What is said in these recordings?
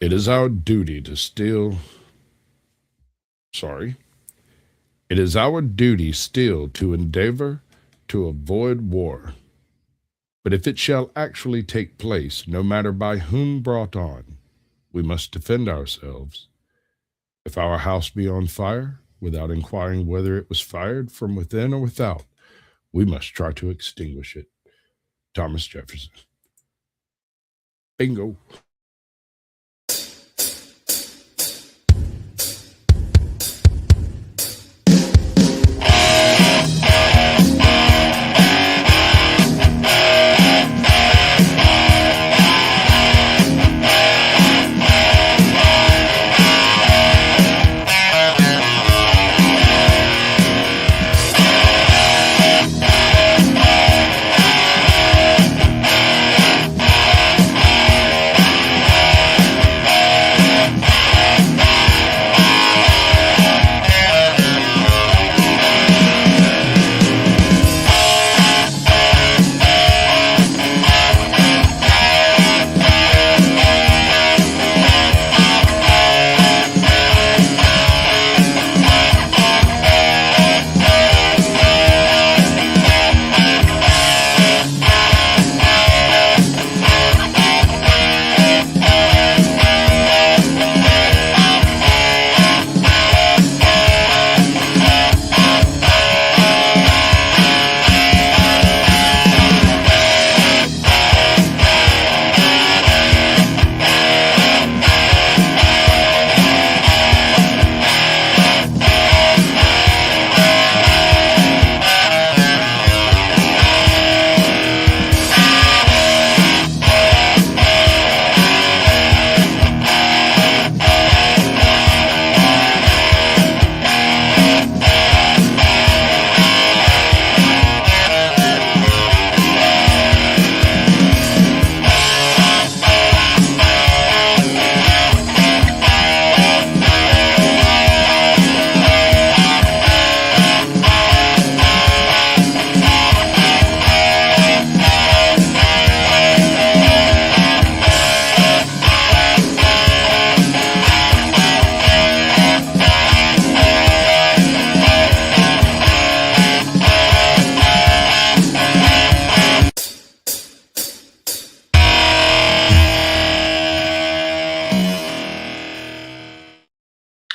It is our duty to still, sorry, it is our duty still to endeavor to avoid war. But if it shall actually take place, no matter by whom brought on, we must defend ourselves. If our house be on fire, without inquiring whether it was fired from within or without, we must try to extinguish it. Thomas Jefferson. Bingo.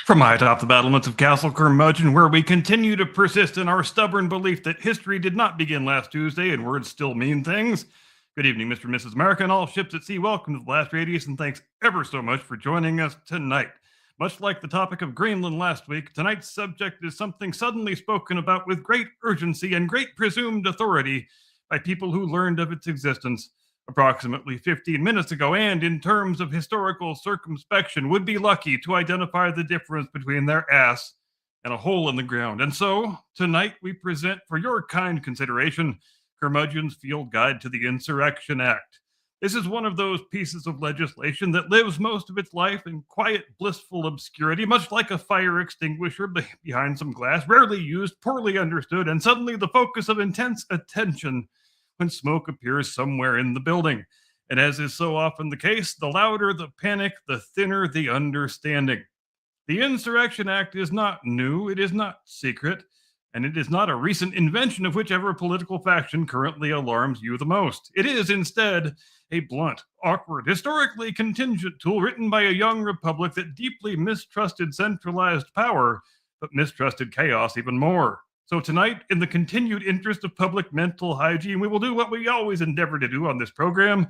From high atop the battlements of CaptainCurmudgeon, where we continue to persist in our stubborn belief that history did not begin last Tuesday and words still mean things. Good evening, Mr. and Mrs. America, and all ships at sea. Welcome to the Last Radius, and thanks ever so much for joining us tonight. Much like the topic of Greenland last week, tonight's subject is something suddenly spoken about with great urgency and great presumed authority by people who learned of its existence approximately 15 minutes ago, and in terms of historical circumspection, would be lucky to identify the difference between their ass and a hole in the ground. And so, tonight we present for your kind consideration, Curmudgeon's Field Guide to the Insurrection Act. This is one of those pieces of legislation that lives most of its life in quiet, blissful obscurity, much like a fire extinguisher behind some glass, rarely used, poorly understood, and suddenly the focus of intense attention when smoke appears somewhere in the building. And as is so often the case, the louder the panic, the thinner the understanding. The Insurrection Act is not new, it is not secret, and it is not a recent invention of whichever political faction currently alarms you the most. It is instead a blunt, awkward, historically contingent tool written by a young republic that deeply mistrusted centralized power, but mistrusted chaos even more. So tonight, in the continued interest of public mental hygiene, we will do what we always endeavor to do on this program: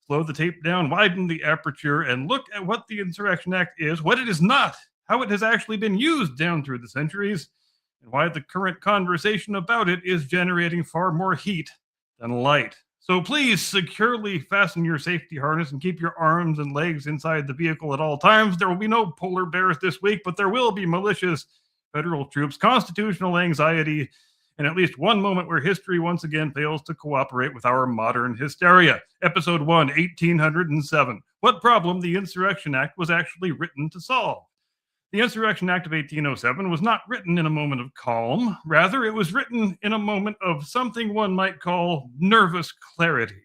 slow the tape down, widen the aperture, and look at what the Insurrection Act is, what it is not, how it has actually been used down through the centuries, and why the current conversation about it is generating far more heat than light. So please securely fasten your safety harness and keep your arms and legs inside the vehicle at all times. There will be no polar bears this week, but there will be malicious federal troops, constitutional anxiety, and at least one moment where history once again fails to cooperate with our modern hysteria. Episode 1, 1807. What problem the Insurrection Act was actually written to solve. The Insurrection Act of 1807 was not written in a moment of calm. Rather, it was written in a moment of something one might call nervous clarity.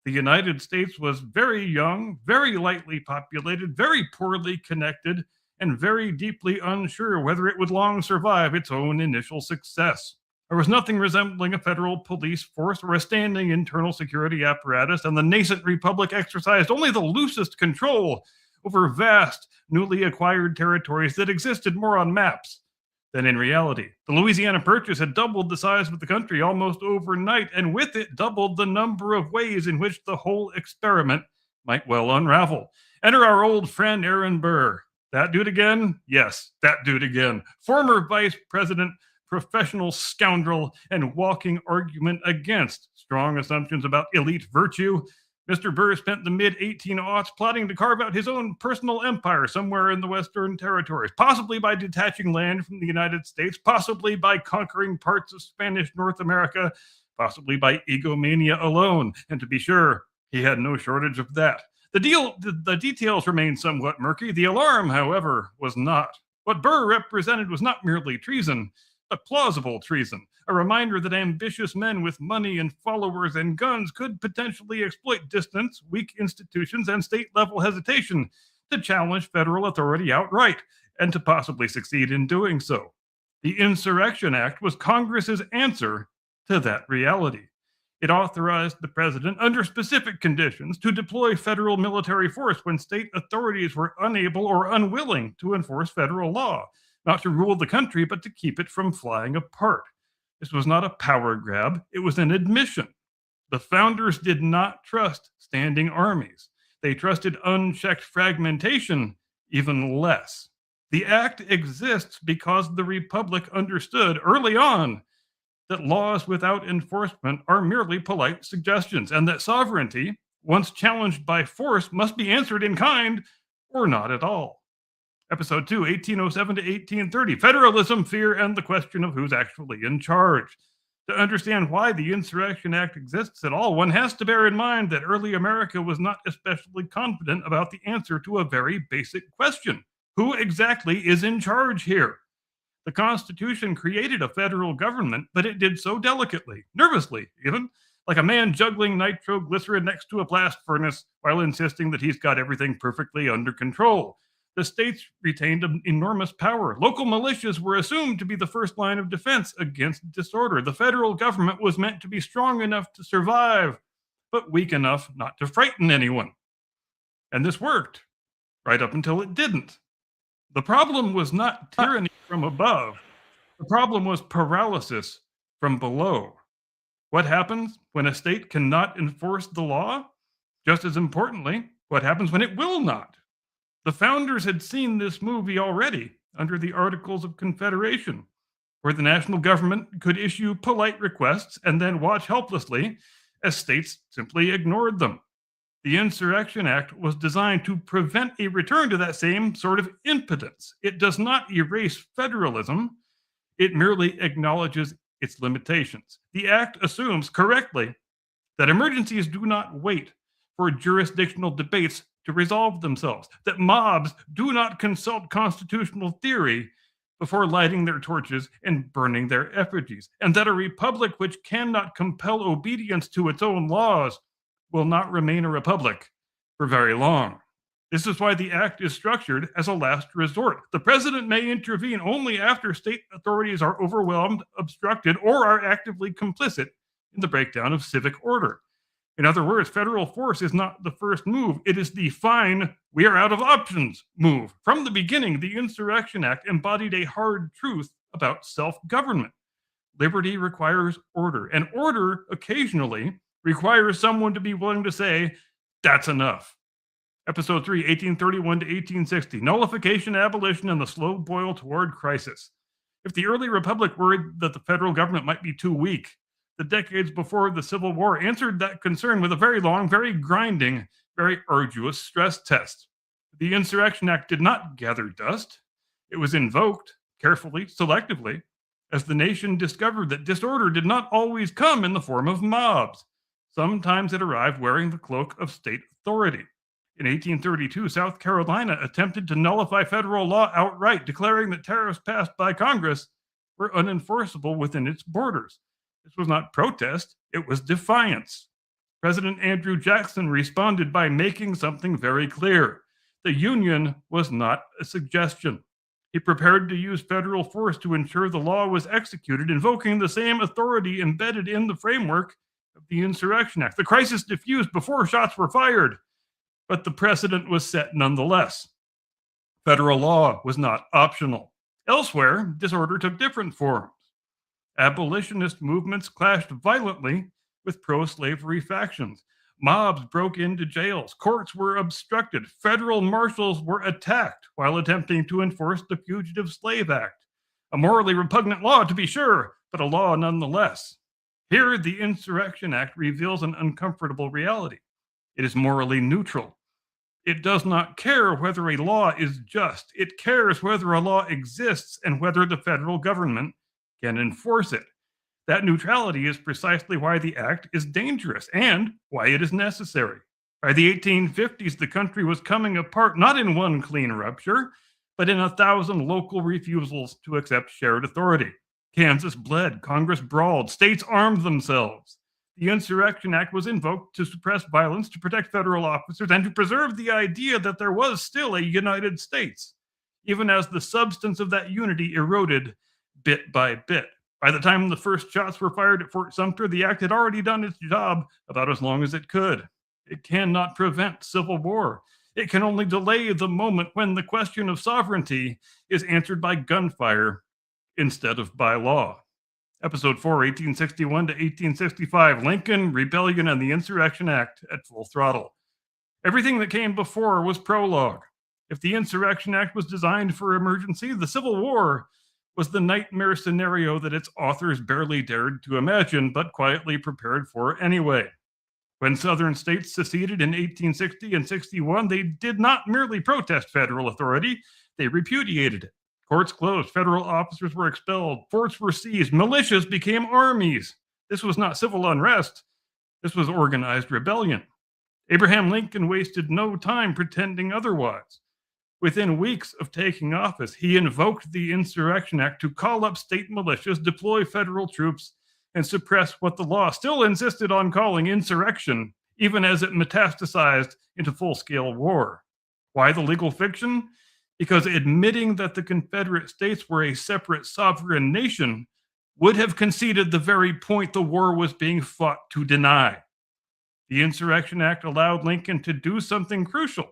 The United States was very young, very lightly populated, very poorly connected, and very deeply unsure whether it would long survive its own initial success. There was nothing resembling a federal police force or a standing internal security apparatus, and the nascent republic exercised only the loosest control over vast, newly acquired territories that existed more on maps than in reality. The Louisiana Purchase had doubled the size of the country almost overnight, and with it doubled the number of ways in which the whole experiment might well unravel. Enter our old friend Aaron Burr. That dude again? Yes, that dude again. Former vice president, professional scoundrel, and walking argument against strong assumptions about elite virtue. Mr. Burr spent the mid-1800s plotting to carve out his own personal empire somewhere in the Western Territories, possibly by detaching land from the United States, possibly by conquering parts of Spanish North America, possibly by egomania alone. And to be sure, he had no shortage of that. The details remain somewhat murky. The alarm, however, was not. What Burr represented was not merely treason, but plausible treason, a reminder that ambitious men with money and followers and guns could potentially exploit distance, weak institutions, and state-level hesitation to challenge federal authority outright, and to possibly succeed in doing so. The Insurrection Act was Congress's answer to that reality. It authorized the president, under specific conditions, to deploy federal military force when state authorities were unable or unwilling to enforce federal law, not to rule the country, but to keep it from flying apart. This was not a power grab, it was an admission. The founders did not trust standing armies. They trusted unchecked fragmentation even less. The act exists because the Republic understood early on that laws without enforcement are merely polite suggestions, and that sovereignty, once challenged by force, must be answered in kind or not at all. Episode 2, 1807 to 1830, Federalism, Fear, and the Question of Who's Actually in Charge. To understand why the Insurrection Act exists at all, one has to bear in mind that early America was not especially confident about the answer to a very basic question. Who exactly is in charge here? The Constitution created a federal government, but it did so delicately, nervously even, like a man juggling nitroglycerin next to a blast furnace while insisting that he's got everything perfectly under control. The states retained an enormous power. Local militias were assumed to be the first line of defense against disorder. The federal government was meant to be strong enough to survive, but weak enough not to frighten anyone. And this worked, right up until it didn't. The problem was not tyranny from above. The problem was paralysis from below. What happens when a state cannot enforce the law? Just as importantly, what happens when it will not? The founders had seen this movie already under the Articles of Confederation, where the national government could issue polite requests and then watch helplessly as states simply ignored them. The Insurrection Act was designed to prevent a return to that same sort of impotence. It does not erase federalism, it merely acknowledges its limitations. The act assumes correctly that emergencies do not wait for jurisdictional debates to resolve themselves, that mobs do not consult constitutional theory before lighting their torches and burning their effigies, and that a republic which cannot compel obedience to its own laws will not remain a republic for very long. This is why the act is structured as a last resort. The president may intervene only after state authorities are overwhelmed, obstructed, or are actively complicit in the breakdown of civic order. In other words, federal force is not the first move. It is the fine, we are out of options move. From the beginning, the Insurrection Act embodied a hard truth about self-government. Liberty requires order, and order occasionally requires someone to be willing to say, that's enough. Episode 3, 1831 to 1860, Nullification, Abolition, and the Slow Boil Toward Crisis. If the early republic worried that the federal government might be too weak, the decades before the Civil War answered that concern with a very long, very grinding, very arduous stress test. The Insurrection Act did not gather dust. It was invoked, carefully, selectively, as the nation discovered that disorder did not always come in the form of mobs. Sometimes it arrived wearing the cloak of state authority. In 1832, South Carolina attempted to nullify federal law outright, declaring that tariffs passed by Congress were unenforceable within its borders. This was not protest, it was defiance. President Andrew Jackson responded by making something very clear. The Union was not a suggestion. He prepared to use federal force to ensure the law was executed, invoking the same authority embedded in the framework of the Insurrection Act. The crisis diffused before shots were fired, but the precedent was set nonetheless. Federal law was not optional. Elsewhere, disorder took different forms. Abolitionist movements clashed violently with pro-slavery factions. Mobs broke into jails. Courts were obstructed. Federal marshals were attacked while attempting to enforce the Fugitive Slave Act. A morally repugnant law, to be sure, but a law nonetheless. Here, the Insurrection Act reveals an uncomfortable reality. It is morally neutral. It does not care whether a law is just. It cares whether a law exists and whether the federal government can enforce it. That neutrality is precisely why the act is dangerous and why it is necessary. By the 1850s, the country was coming apart not in one clean rupture, but in 1,000 local refusals to accept shared authority. Kansas bled, Congress brawled, states armed themselves. The Insurrection Act was invoked to suppress violence, to protect federal officers, and to preserve the idea that there was still a United States, even as the substance of that unity eroded bit by bit. By the time the first shots were fired at Fort Sumter, the act had already done its job about as long as it could. It cannot prevent civil war. It can only delay the moment when the question of sovereignty is answered by gunfire instead of by law. Episode 4, 1861 to 1865, Lincoln, Rebellion, and the Insurrection Act at full throttle. Everything that came before was prologue. If the Insurrection Act was designed for emergency, the Civil War was the nightmare scenario that its authors barely dared to imagine, but quietly prepared for anyway. When Southern states seceded in 1860 and 61, they did not merely protest federal authority, they repudiated it. Courts closed, federal officers were expelled, forts were seized, militias became armies. This was not civil unrest, this was organized rebellion. Abraham Lincoln wasted no time pretending otherwise. Within weeks of taking office, he invoked the Insurrection Act to call up state militias, deploy federal troops, and suppress what the law still insisted on calling insurrection, even as it metastasized into full-scale war. Why the legal fiction? Because admitting that the Confederate States were a separate sovereign nation would have conceded the very point the war was being fought to deny. The Insurrection Act allowed Lincoln to do something crucial,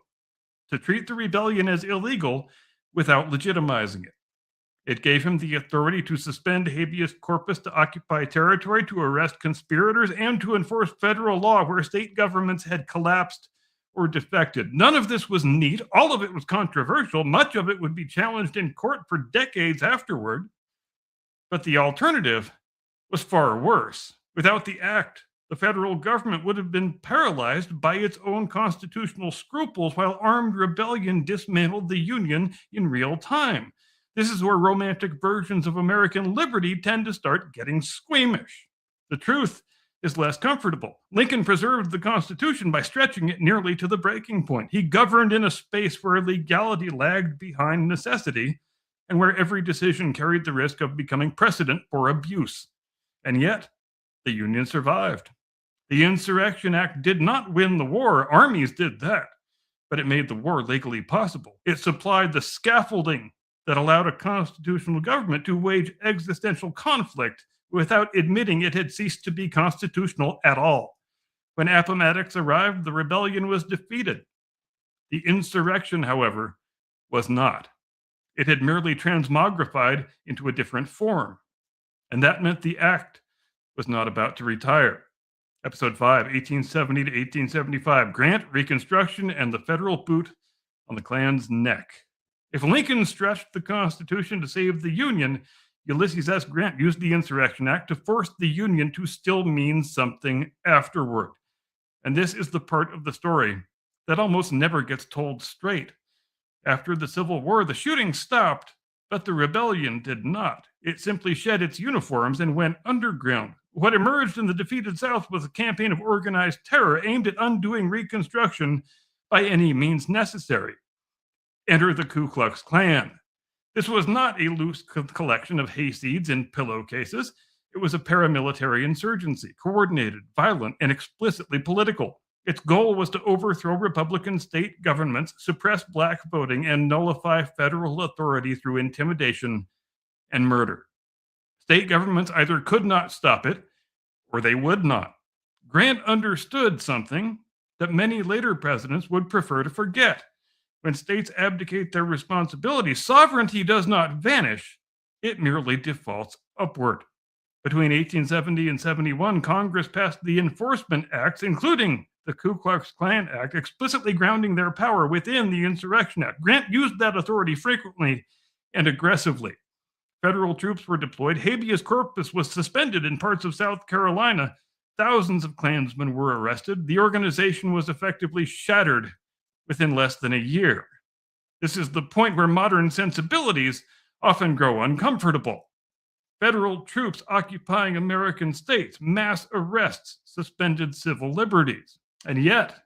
to treat the rebellion as illegal without legitimizing it. It gave him the authority to suspend habeas corpus, to occupy territory, to arrest conspirators, and to enforce federal law where state governments had collapsed or defected. None of this was neat. All of it was controversial. Much of it would be challenged in court for decades afterward. But the alternative was far worse. Without the act, the federal government would have been paralyzed by its own constitutional scruples while armed rebellion dismantled the Union in real time. This is where romantic versions of American liberty tend to start getting squeamish. The truth is less comfortable. Lincoln preserved the Constitution by stretching it nearly to the breaking point. He governed in a space where legality lagged behind necessity and where every decision carried the risk of becoming precedent for abuse. And yet, the Union survived. The Insurrection Act did not win the war. Armies did that. But it made the war legally possible. It supplied the scaffolding that allowed a constitutional government to wage existential conflict without admitting it had ceased to be constitutional at all. When Appomattox arrived, the rebellion was defeated. The insurrection, however, was not. It had merely transmogrified into a different form. And that meant the act was not about to retire. Episode 5, 1870 to 1875, Grant, Reconstruction, and the federal boot on the Klan's neck. If Lincoln stretched the Constitution to save the Union, Ulysses S. Grant used the Insurrection Act to force the Union to still mean something afterward. And this is the part of the story that almost never gets told straight. After the Civil War, the shooting stopped, but the rebellion did not. It simply shed its uniforms and went underground. What emerged in the defeated South was a campaign of organized terror aimed at undoing Reconstruction by any means necessary. Enter the Ku Klux Klan. This was not a loose collection of hayseeds in pillowcases. It was a paramilitary insurgency, coordinated, violent, and explicitly political. Its goal was to overthrow Republican state governments, suppress black voting, and nullify federal authority through intimidation and murder. State governments either could not stop it or they would not. Grant understood something that many later presidents would prefer to forget. When states abdicate their responsibility, sovereignty does not vanish, it merely defaults upward. Between 1870 and 71, Congress passed the Enforcement Acts, including the Ku Klux Klan Act, explicitly grounding their power within the Insurrection Act. Grant used that authority frequently and aggressively. Federal troops were deployed. Habeas corpus was suspended in parts of South Carolina. Thousands of Klansmen were arrested. The organization was effectively shattered within less than a year. This is the point where modern sensibilities often grow uncomfortable. Federal troops occupying American states, mass arrests, suspended civil liberties. And yet,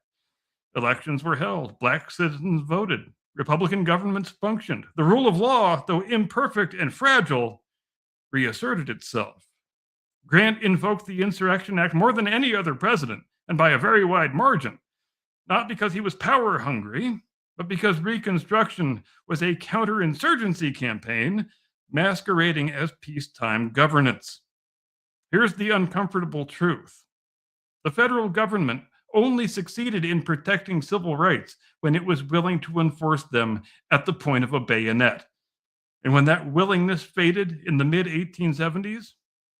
elections were held, black citizens voted, Republican governments functioned. The rule of law, though imperfect and fragile, reasserted itself. Grant invoked the Insurrection Act more than any other president, and by a very wide margin, not because he was power hungry, but because Reconstruction was a counterinsurgency campaign masquerading as peacetime governance. Here's the uncomfortable truth. The federal government only succeeded in protecting civil rights when it was willing to enforce them at the point of a bayonet. And when that willingness faded in the mid-1870s,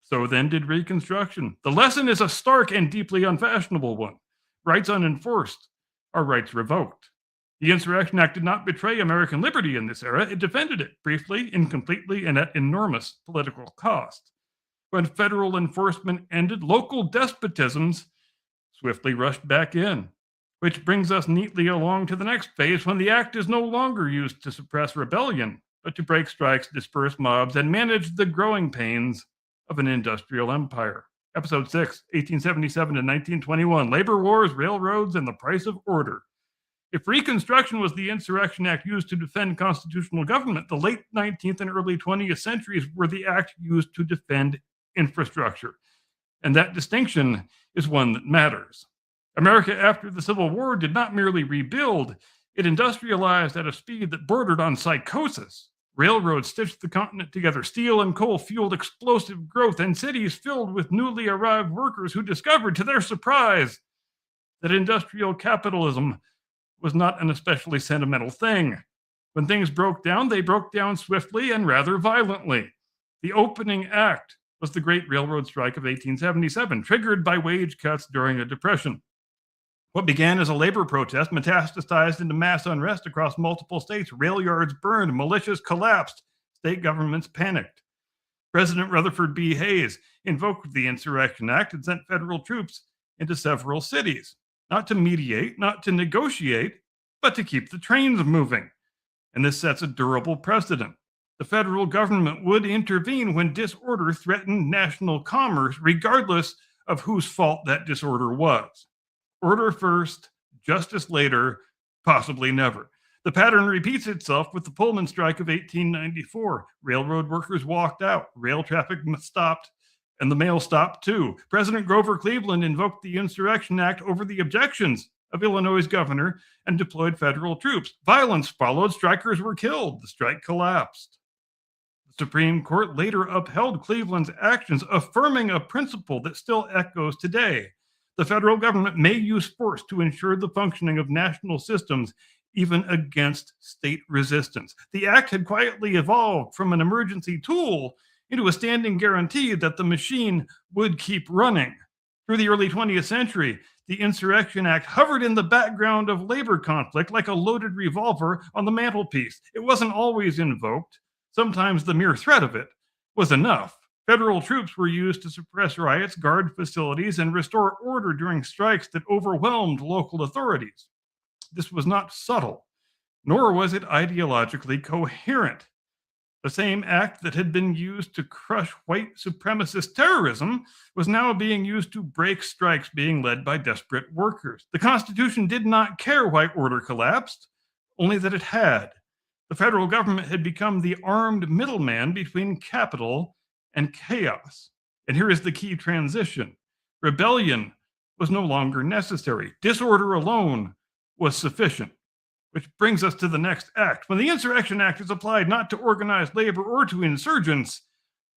so then did Reconstruction. The lesson is a stark and deeply unfashionable one. Rights unenforced are rights revoked. The Insurrection Act did not betray American liberty in this era. It defended it briefly, incompletely, and at enormous political cost. When federal enforcement ended, local despotisms swiftly rushed back in, which brings us neatly along to the next phase when the act is no longer used to suppress rebellion, but to break strikes, disperse mobs, and manage the growing pains of an industrial empire. Episode 6, 1877 to 1921, Labor Wars, Railroads, and the Price of Order. If Reconstruction was the Insurrection Act used to defend constitutional government, the late 19th and early 20th centuries were the act used to defend infrastructure. And that distinction is one that matters. America after the Civil War did not merely rebuild, it industrialized at a speed that bordered on psychosis. Railroads stitched the continent together, steel and coal fueled explosive growth, and cities filled with newly arrived workers who discovered, to their surprise, that industrial capitalism was not an especially sentimental thing. When things broke down, they broke down swiftly and rather violently. The opening act was the Great Railroad Strike of 1877, triggered by wage cuts during a depression. What began as a labor protest metastasized into mass unrest across multiple states. Rail yards burned, militias collapsed, state governments panicked. President Rutherford B. Hayes invoked the Insurrection Act and sent federal troops into several cities, not to mediate, not to negotiate, but to keep the trains moving. And this sets a durable precedent. The federal government would intervene when disorder threatened national commerce, regardless of whose fault that disorder was. Order first, justice later, possibly never. The pattern repeats itself with the Pullman strike of 1894. Railroad workers walked out, rail traffic stopped, and the mail stopped too. President Grover Cleveland invoked the Insurrection Act over the objections of Illinois' governor and deployed federal troops. Violence followed, strikers were killed, the strike collapsed. The Supreme Court later upheld Cleveland's actions, affirming a principle that still echoes today. The federal government may use force to ensure the functioning of national systems, even against state resistance. The act had quietly evolved from an emergency tool into a standing guarantee that the machine would keep running. Through the early 20th century, the Insurrection Act hovered in the background of labor conflict like a loaded revolver on the mantelpiece. It wasn't always invoked. Sometimes the mere threat of it was enough. Federal troops were used to suppress riots, guard facilities, and restore order during strikes that overwhelmed local authorities. This was not subtle, nor was it ideologically coherent. The same act that had been used to crush white supremacist terrorism was now being used to break strikes being led by desperate workers. The Constitution did not care why order collapsed, only that it had. The federal government had become the armed middleman between capital and chaos. And here is the key transition. Rebellion was no longer necessary. Disorder alone was sufficient. Which brings us to the next act. When the Insurrection Act is applied not to organized labor or to insurgents,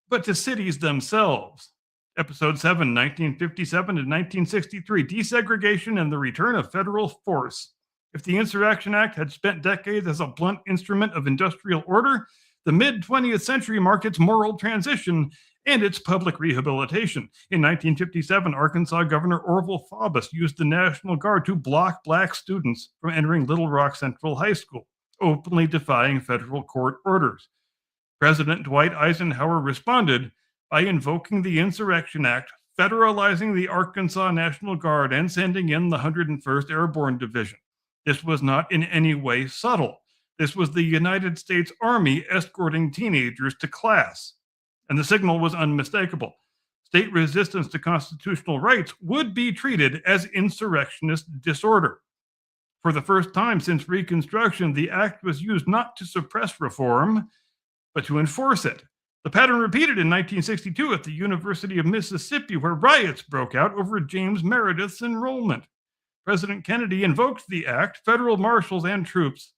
but to cities themselves. Episode 7, 1957 to 1963, Desegregation and the Return of Federal Force. If the Insurrection Act had spent decades as a blunt instrument of industrial order, the mid-20th century marked its moral transition and its public rehabilitation. In 1957, Arkansas Governor Orville Faubus used the National Guard to block black students from entering Little Rock Central High School, openly defying federal court orders. President Dwight Eisenhower responded by invoking the Insurrection Act, federalizing the Arkansas National Guard, and sending in the 101st Airborne Division. This was not in any way subtle. This was the United States Army escorting teenagers to class, and the signal was unmistakable. State resistance to constitutional rights would be treated as insurrectionist disorder. For the first time since Reconstruction, the act was used not to suppress reform, but to enforce it. The pattern repeated in 1962 at the University of Mississippi, where riots broke out over James Meredith's enrollment. President Kennedy invoked the act, federal marshals and troops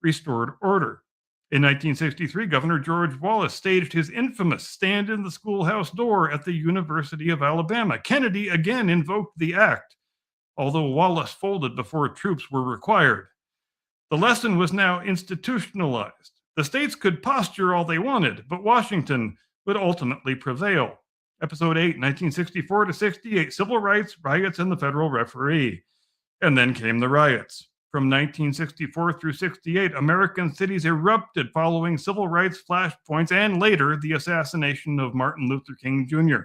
restored order. In 1963, Governor George Wallace staged his infamous stand in the schoolhouse door at the University of Alabama. Kennedy again invoked the act, although Wallace folded before troops were required. The lesson was now institutionalized. The states could posture all they wanted, but Washington would ultimately prevail. Episode 8, 1964 to 68, Civil Rights, Riots, and the Federal Referee. And then came the riots. From 1964 through 68, American cities erupted following civil rights flashpoints and later the assassination of Martin Luther King Jr.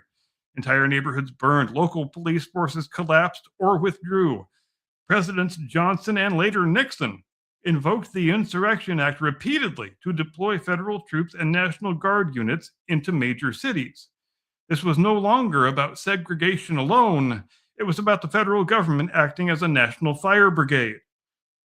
Entire neighborhoods burned, local police forces collapsed or withdrew. Presidents Johnson and later Nixon invoked the Insurrection Act repeatedly to deploy federal troops and National Guard units into major cities. This was no longer about segregation alone. It was about the federal government acting as a national fire brigade.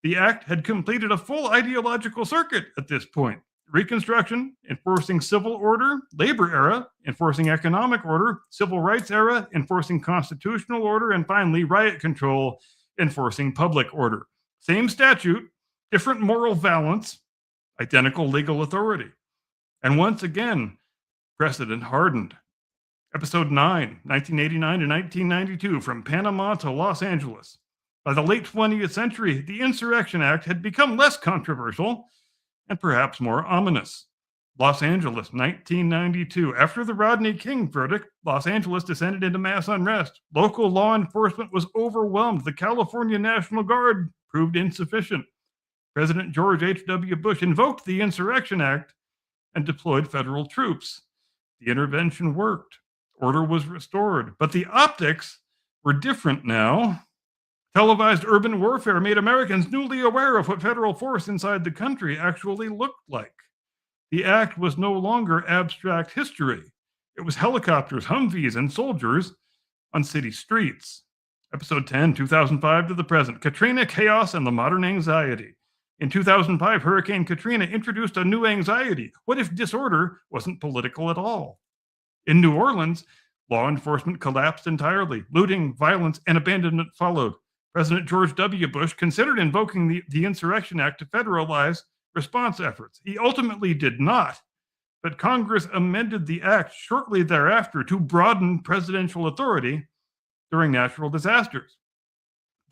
The act had completed a full ideological circuit at this point. Reconstruction, enforcing civil order, labor era, enforcing economic order, civil rights era, enforcing constitutional order, and finally riot control, enforcing public order. Same statute, different moral valence, identical legal authority. And once again, precedent hardened. Episode 9, 1989 to 1992, From Panama to Los Angeles. By the late 20th century, the Insurrection Act had become less controversial and perhaps more ominous. Los Angeles, 1992. After the Rodney King verdict, Los Angeles descended into mass unrest. Local law enforcement was overwhelmed. The California National Guard proved insufficient. President George H.W. Bush invoked the Insurrection Act and deployed federal troops. The intervention worked. Order was restored. But the optics were different now. Televised urban warfare made Americans newly aware of what federal force inside the country actually looked like. The act was no longer abstract history. It was helicopters, Humvees, and soldiers on city streets. Episode 10, 2005 to the present, Katrina, Chaos, and the Modern Anxiety. In 2005, Hurricane Katrina introduced a new anxiety. What if disorder wasn't political at all? In New Orleans, law enforcement collapsed entirely. Looting, violence, and abandonment followed. President George W. Bush considered invoking the Insurrection Act to federalize response efforts. He ultimately did not, but Congress amended the act shortly thereafter to broaden presidential authority during natural disasters.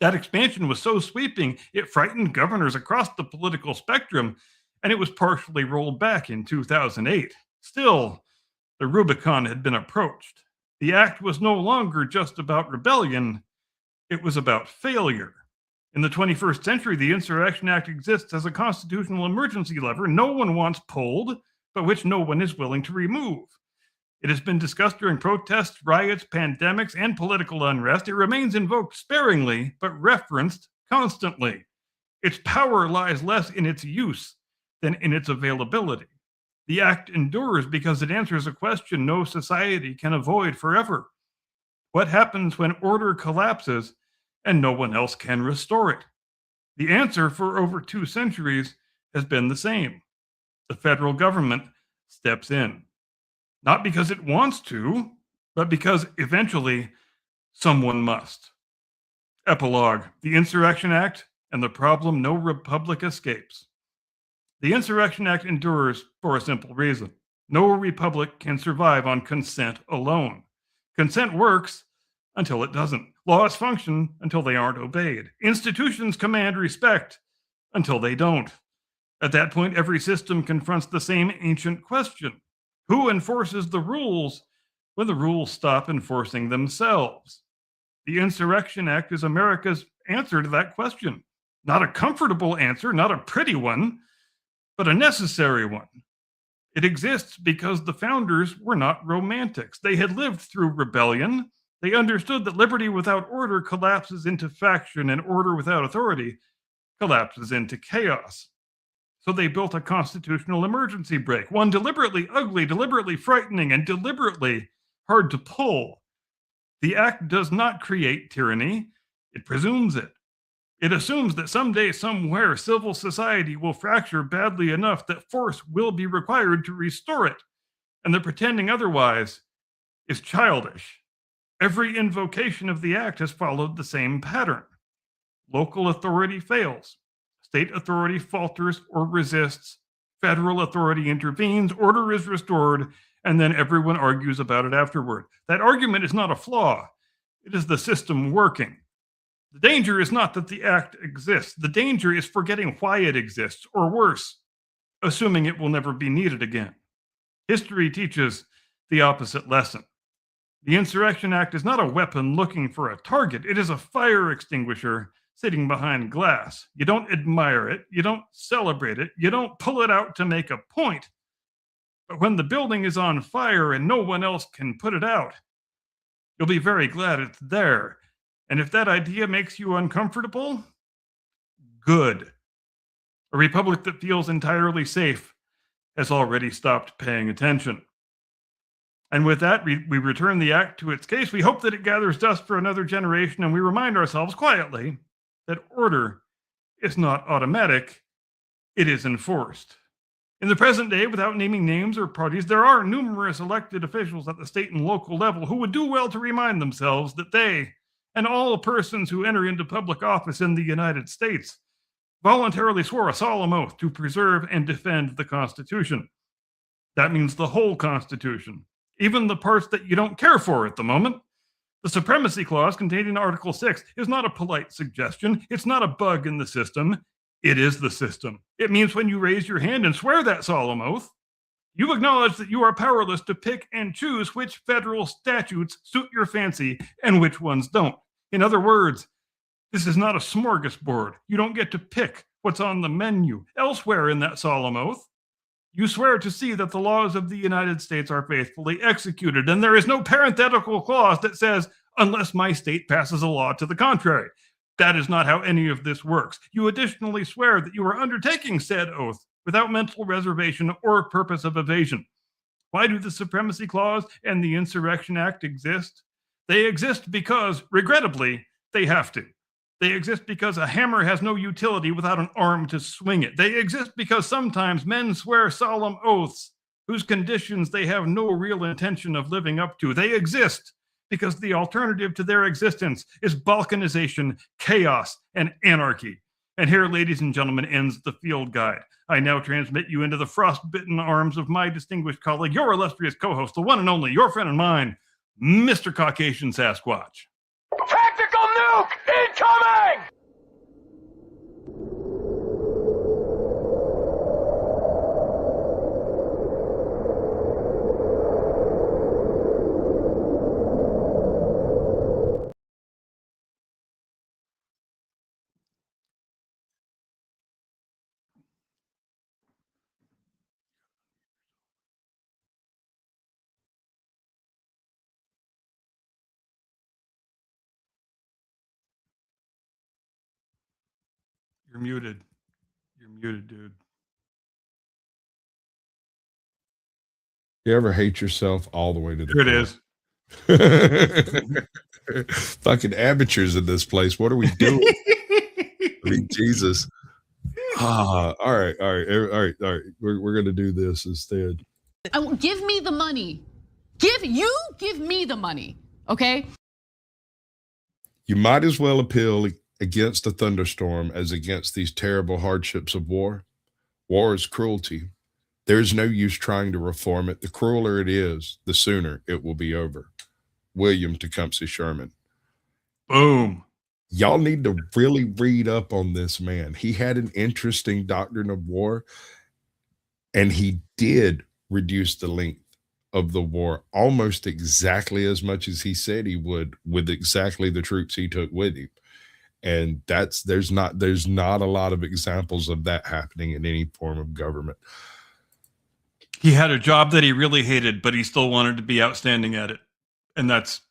That expansion was so sweeping, it frightened governors across the political spectrum, and it was partially rolled back in 2008. Still, the Rubicon had been approached. The act was no longer just about rebellion. It was about failure. In the 21st century, the Insurrection Act exists as a constitutional emergency lever no one wants pulled, but which no one is willing to remove. It has been discussed during protests, riots, pandemics, and political unrest. It remains invoked sparingly, but referenced constantly. Its power lies less in its use than in its availability. The act endures because it answers a question no society can avoid forever. What happens when order collapses and no one else can restore it? The answer for over 2 centuries has been the same. The federal government steps in. Not because it wants to, but because eventually someone must. Epilogue: the Insurrection Act and the problem no republic escapes. The Insurrection Act endures for a simple reason. No republic can survive on consent alone. Consent works until it doesn't. Laws function until they aren't obeyed. Institutions command respect until they don't. At that point, every system confronts the same ancient question: who enforces the rules when the rules stop enforcing themselves? The Insurrection Act is America's answer to that question. Not a comfortable answer, not a pretty one, but a necessary one. It exists because the founders were not romantics. They had lived through rebellion. They understood that liberty without order collapses into faction, and order without authority collapses into chaos. So they built a constitutional emergency brake, one deliberately ugly, deliberately frightening, and deliberately hard to pull. The act does not create tyranny, it presumes it. It assumes that someday, somewhere, civil society will fracture badly enough that force will be required to restore it, and that pretending otherwise is childish. Every invocation of the act has followed the same pattern. Local authority fails. State authority falters or resists. Federal authority intervenes. Order is restored. And then everyone argues about it afterward. That argument is not a flaw. It is the system working. The danger is not that the act exists. The danger is forgetting why it exists, or worse, assuming it will never be needed again. History teaches the opposite lesson. The Insurrection Act is not a weapon looking for a target. It is a fire extinguisher sitting behind glass. You don't admire it. You don't celebrate it. You don't pull it out to make a point. But when the building is on fire and no one else can put it out, you'll be very glad it's there. And if that idea makes you uncomfortable, good. A republic that feels entirely safe has already stopped paying attention. And with that, we return the act to its case. We hope that it gathers dust for another generation, and we remind ourselves quietly that order is not automatic, it is enforced. In the present day, without naming names or parties, there are numerous elected officials at the state and local level who would do well to remind themselves that they, and all persons who enter into public office in the United States, voluntarily swore a solemn oath to preserve and defend the Constitution. That means the whole Constitution, even the parts that you don't care for at the moment. The Supremacy Clause contained in Article 6 is not a polite suggestion. It's not a bug in the system. It is the system. It means when you raise your hand and swear that solemn oath, you acknowledge that you are powerless to pick and choose which federal statutes suit your fancy and which ones don't. In other words, this is not a smorgasbord. You don't get to pick what's on the menu. Elsewhere in that solemn oath, you swear to see that the laws of the United States are faithfully executed, and there is no parenthetical clause that says, unless my state passes a law to the contrary. That is not how any of this works. You additionally swear that you are undertaking said oath without mental reservation or purpose of evasion. Why do the Supremacy Clause and the Insurrection Act exist? They exist because, regrettably, they have to. They exist because a hammer has no utility without an arm to swing it. They exist because sometimes men swear solemn oaths whose conditions they have no real intention of living up to. They exist because the alternative to their existence is balkanization, chaos, and anarchy. And here, ladies and gentlemen, ends the field guide. I now transmit you into the frostbitten arms of my distinguished colleague, your illustrious co-host, the one and only, your friend and mine, Mr. Caucasian Sasquatch. Tactical nuke incoming! You're muted. You're muted, dude. You ever hate yourself all the way to the Here it is. Fucking amateurs in this place. What are we doing? I mean, Jesus. All right. We're gonna do this instead. Give me the money. Give me the money, okay? You might as well appeal against a thunderstorm as against these terrible hardships of war. War is cruelty. There's no use trying to reform it. The crueler it is, the sooner it will be over. William Tecumseh Sherman. Boom. Y'all need to really read up on this man. He had an interesting doctrine of war, and he did reduce the length of the war almost exactly as much as he said he would, with exactly the troops he took with him. And there's not a lot of examples of that happening in any form of government. He had a job that he really hated, but he still wanted to be outstanding at it. And that's,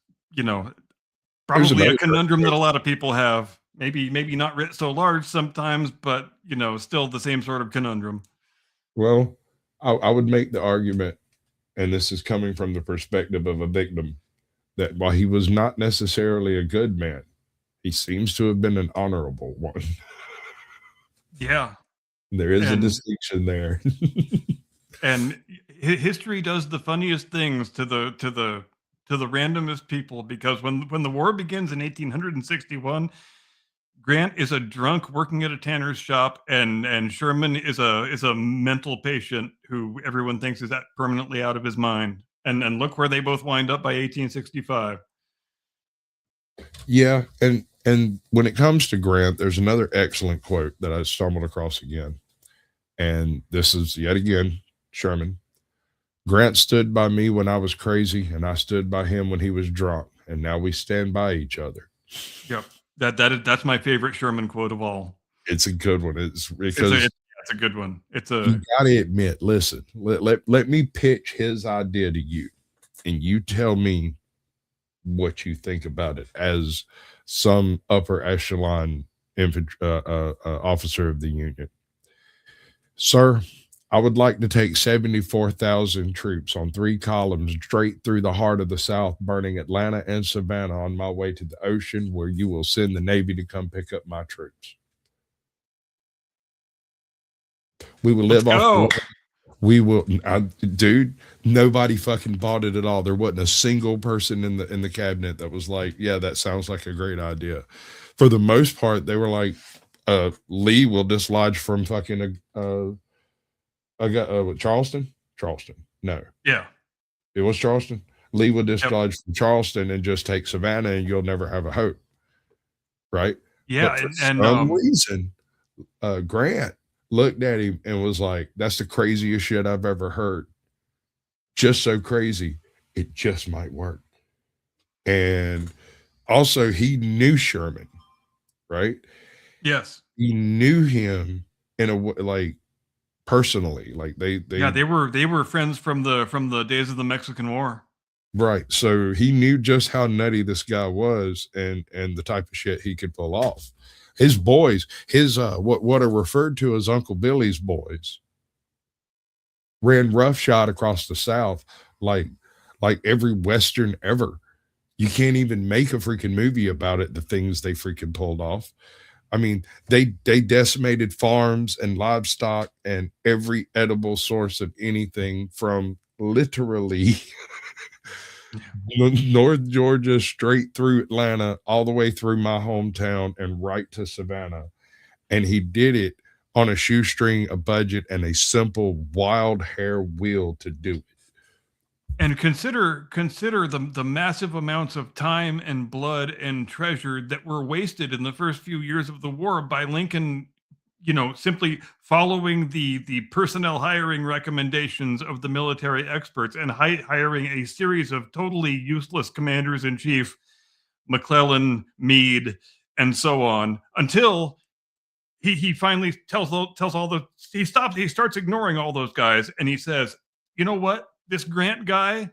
probably a conundrum that a lot of people have. Maybe not writ so large sometimes, but, still the same sort of conundrum. Well, I would make the argument, and this is coming from the perspective of a victim, that while he was not necessarily a good man, he seems to have been an honorable one. Yeah. There is a distinction there. And history does the funniest things to the randomest people, because when the war begins in 1861, Grant is a drunk working at a tanner's shop, and Sherman is a mental patient who everyone thinks is permanently out of his mind. And look where they both wind up by 1865. Yeah, and when it comes to Grant, there's another excellent quote that I stumbled across again. And this is yet again Sherman. Grant stood by me when I was crazy, and I stood by him when he was drunk, and now we stand by each other. Yep. That's my favorite Sherman quote of all. It's a good one. It's because it's a good one. You gotta admit, listen, let me pitch his idea to you, and you tell me what you think about it as some upper echelon officer of the Union. Sir, I would like to take 74,000 troops on 3 columns straight through the heart of the South, burning Atlanta and Savannah on my way to the ocean, where you will send the Navy to come pick up my troops. We will live off. We will, dude. Nobody fucking bought it at all. There wasn't a single person in the cabinet that was like, "Yeah, that sounds like a great idea." For the most part, they were like, "Lee will dislodge from fucking Charleston. No, yeah, it was Charleston. Lee will dislodge from Charleston and just take Savannah, and you'll never have a hope." Right? Yeah, but for some reason, Grant looked at him and was like, "That's the craziest shit I've ever heard. Just so crazy, it just might work." And also, he knew Sherman, right? Yes, he knew him in a way, like personally, like they were friends from the days of the Mexican War. Right. So he knew just how nutty this guy was, and the type of shit he could pull off. His boys, what are referred to as Uncle Billy's boys, ran roughshod across the South like every Western ever. You can't even make a freaking movie about it, the things they freaking pulled off. I mean, they decimated farms and livestock and every edible source of anything from literally North Georgia straight through Atlanta, all the way through my hometown and right to Savannah. And he did it on a shoestring, a budget, and a simple wild hair will to do it. And consider the massive amounts of time and blood and treasure that were wasted in the first few years of the war by Lincoln, simply following the personnel hiring recommendations of the military experts and hiring a series of totally useless commanders in chief, McClellan, Meade, and so on, until he finally he starts ignoring all those guys, and he says, "You know what? This Grant guy,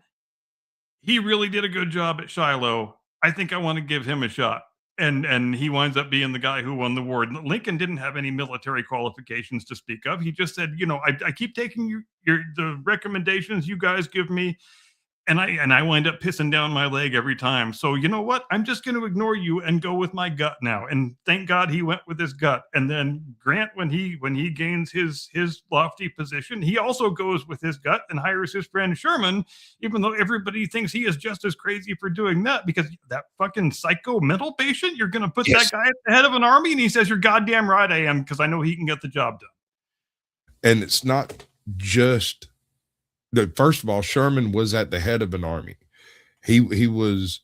he really did a good job at Shiloh. I think I want to give him a shot." And he winds up being the guy who won the war. Lincoln didn't have any military qualifications to speak of. He just said, I keep taking the recommendations you guys give me, I wind up pissing down my leg every time. So you know what? I'm just going to ignore you and go with my gut now. And thank God he went with his gut. And then Grant, when he gains his lofty position, he also goes with his gut and hires his friend Sherman, even though everybody thinks he is just as crazy for doing that, because that fucking psycho mental patient, you're going to put that guy at the head of an army, and he says, "You're goddamn right I am, because I know he can get the job done." And it's not just first of all, Sherman was at the head of an army. He was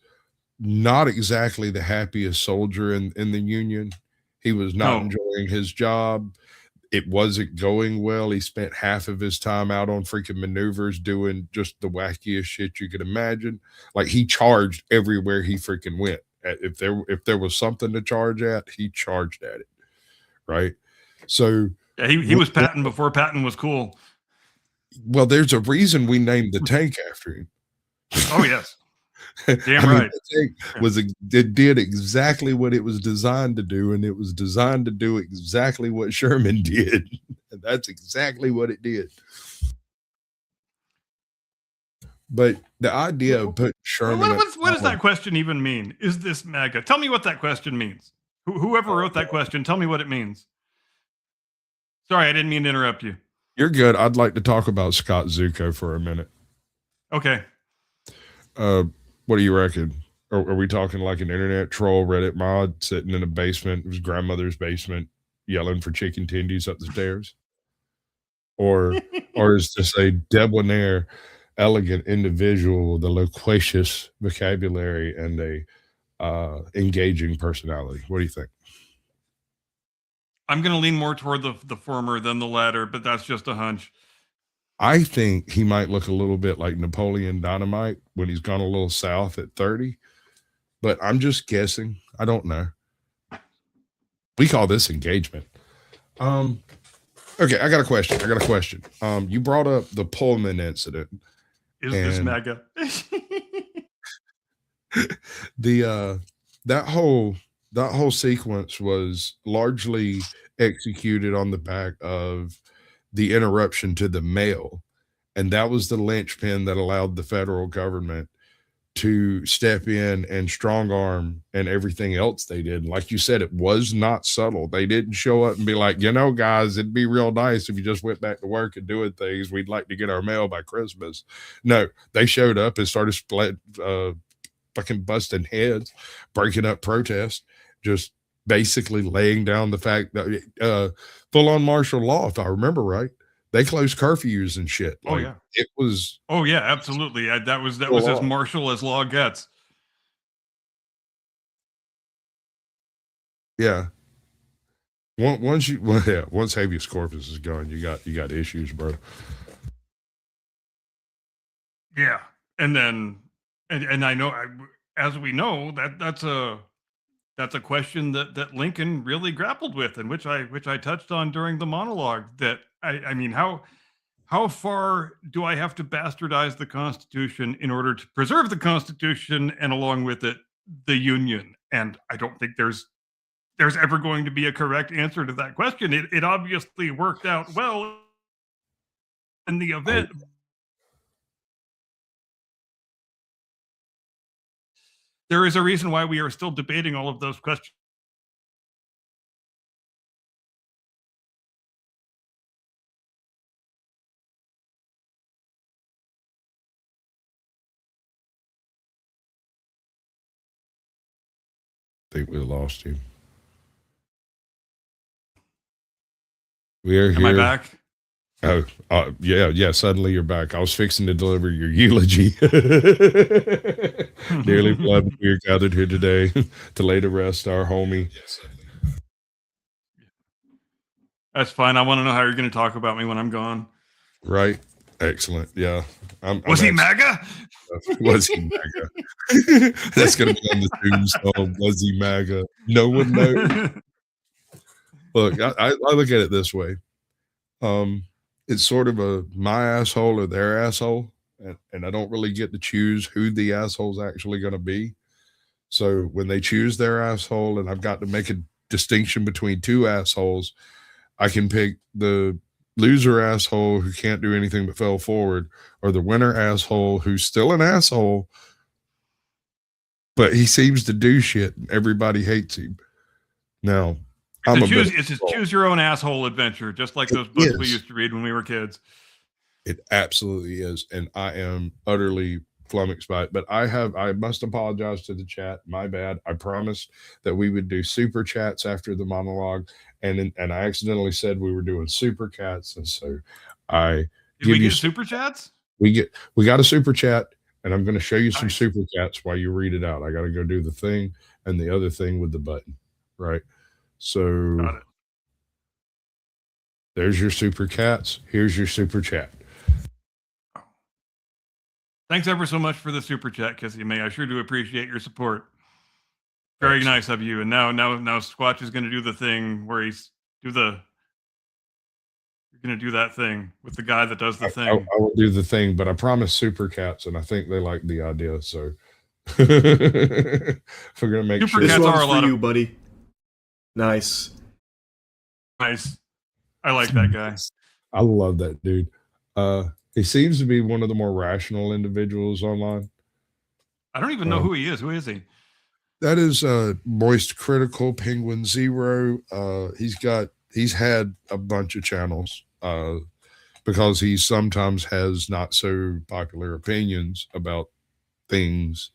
not exactly the happiest soldier in the Union. He was not enjoying his job. It wasn't going well. He spent half of his time out on freaking maneuvers doing just the wackiest shit you could imagine. Like, he charged everywhere he freaking went. If there was something to charge at, he charged at it. Right? So yeah, he was Patton before Patton was cool. Well, there's a reason we named the tank after him. Oh, yes. Damn right. The tank it did exactly what it was designed to do, and it was designed to do exactly what Sherman did. And that's exactly what it did. But the idea of putting Sherman... What does that question even mean? Is this MAGA? Tell me what that question means. Whoever wrote that question, tell me what it means. Sorry, I didn't mean to interrupt you. You're good. I'd like to talk about Scott Zuko for a minute. Okay. What do you reckon? Are we talking like an internet troll Reddit mod sitting in a basement, his grandmother's basement, yelling for chicken tendies up the stairs? Or is this a debonair, elegant individual with a loquacious vocabulary and a engaging personality? What do you think? I'm going to lean more toward the former than the latter, but that's just a hunch. I think he might look a little bit like Napoleon Dynamite when he's gone a little south at 30, but I'm just guessing. I don't know. We call this engagement. Okay, I got a question. You brought up the Pullman incident. Is this MAGA? That whole sequence was largely executed on the back of the interruption to the mail. And that was the linchpin that allowed the federal government to step in and strong arm and everything else they did. Like you said, it was not subtle. They didn't show up and be like, you know, guys, it'd be real nice if you just went back to work and doing things. We'd like to get our mail by Christmas. No, they showed up and started fucking busting heads, breaking up protests, just basically laying down the fact that full on martial law, if I remember right. They closed curfews and shit. Like, oh yeah, it was. Oh yeah, absolutely. That was as martial as law gets. Yeah. Once habeas corpus is gone, you got issues, bro. Yeah, and then and I know, as we know, that's a question that Lincoln really grappled with, and which I touched on during the monologue. That I mean, how far do I have to bastardize the Constitution in order to preserve the Constitution and along with it the Union? And I don't think there's ever going to be a correct answer to that question. It obviously worked out well in the event. There is a reason why we are still debating all of those questions. I think we lost you. We are here. Am I back? Oh, yeah. Suddenly you're back. I was fixing to deliver your eulogy. Dearly beloved, we are gathered here today to lay to rest our homie. That's fine. I want to know how you're going to talk about me when I'm gone. Right. Excellent. Yeah. Was he MAGA? Was he MAGA? That's going to be on the tombstone. Was he MAGA? No one knows. Look, I look at it this way. It's sort of a my asshole or their asshole, and I don't really get to choose who the asshole's actually going to be. So when they choose their asshole, and I've got to make a distinction between two assholes, I can pick the loser asshole who can't do anything but fell forward, or the winner asshole who's still an asshole, but he seems to do shit and everybody hates him. Now, it's a choose your own asshole adventure, just like those books we used to read when we were kids. It absolutely is, and I am utterly flummoxed by it. But I must apologize to the chat. My bad. I promised that we would do super chats after the monologue, and I accidentally said we were doing super chats, and so Did we get super chats? We got a super chat, and I'm going to show you some super chats while you read it out. I got to go do the thing and the other thing with the button, right? So got it. There's your super chats. Here's your super chat. Thanks ever so much for the super chat, Kissy May. I sure do appreciate your support. Very nice of you. And now Squatch is going to do the thing where you're going to do that thing with the guy that does the thing. I will do the thing, but I promised super cats, and I think they like the idea. So we're going to make super cats are a lot of you, buddy. Nice. I like that guy. I love that dude. He seems to be one of the more rational individuals online. I don't even know who he is. Who is he? That is Moist Critical Penguin Zero. He's had a bunch of channels because he sometimes has not so popular opinions about things.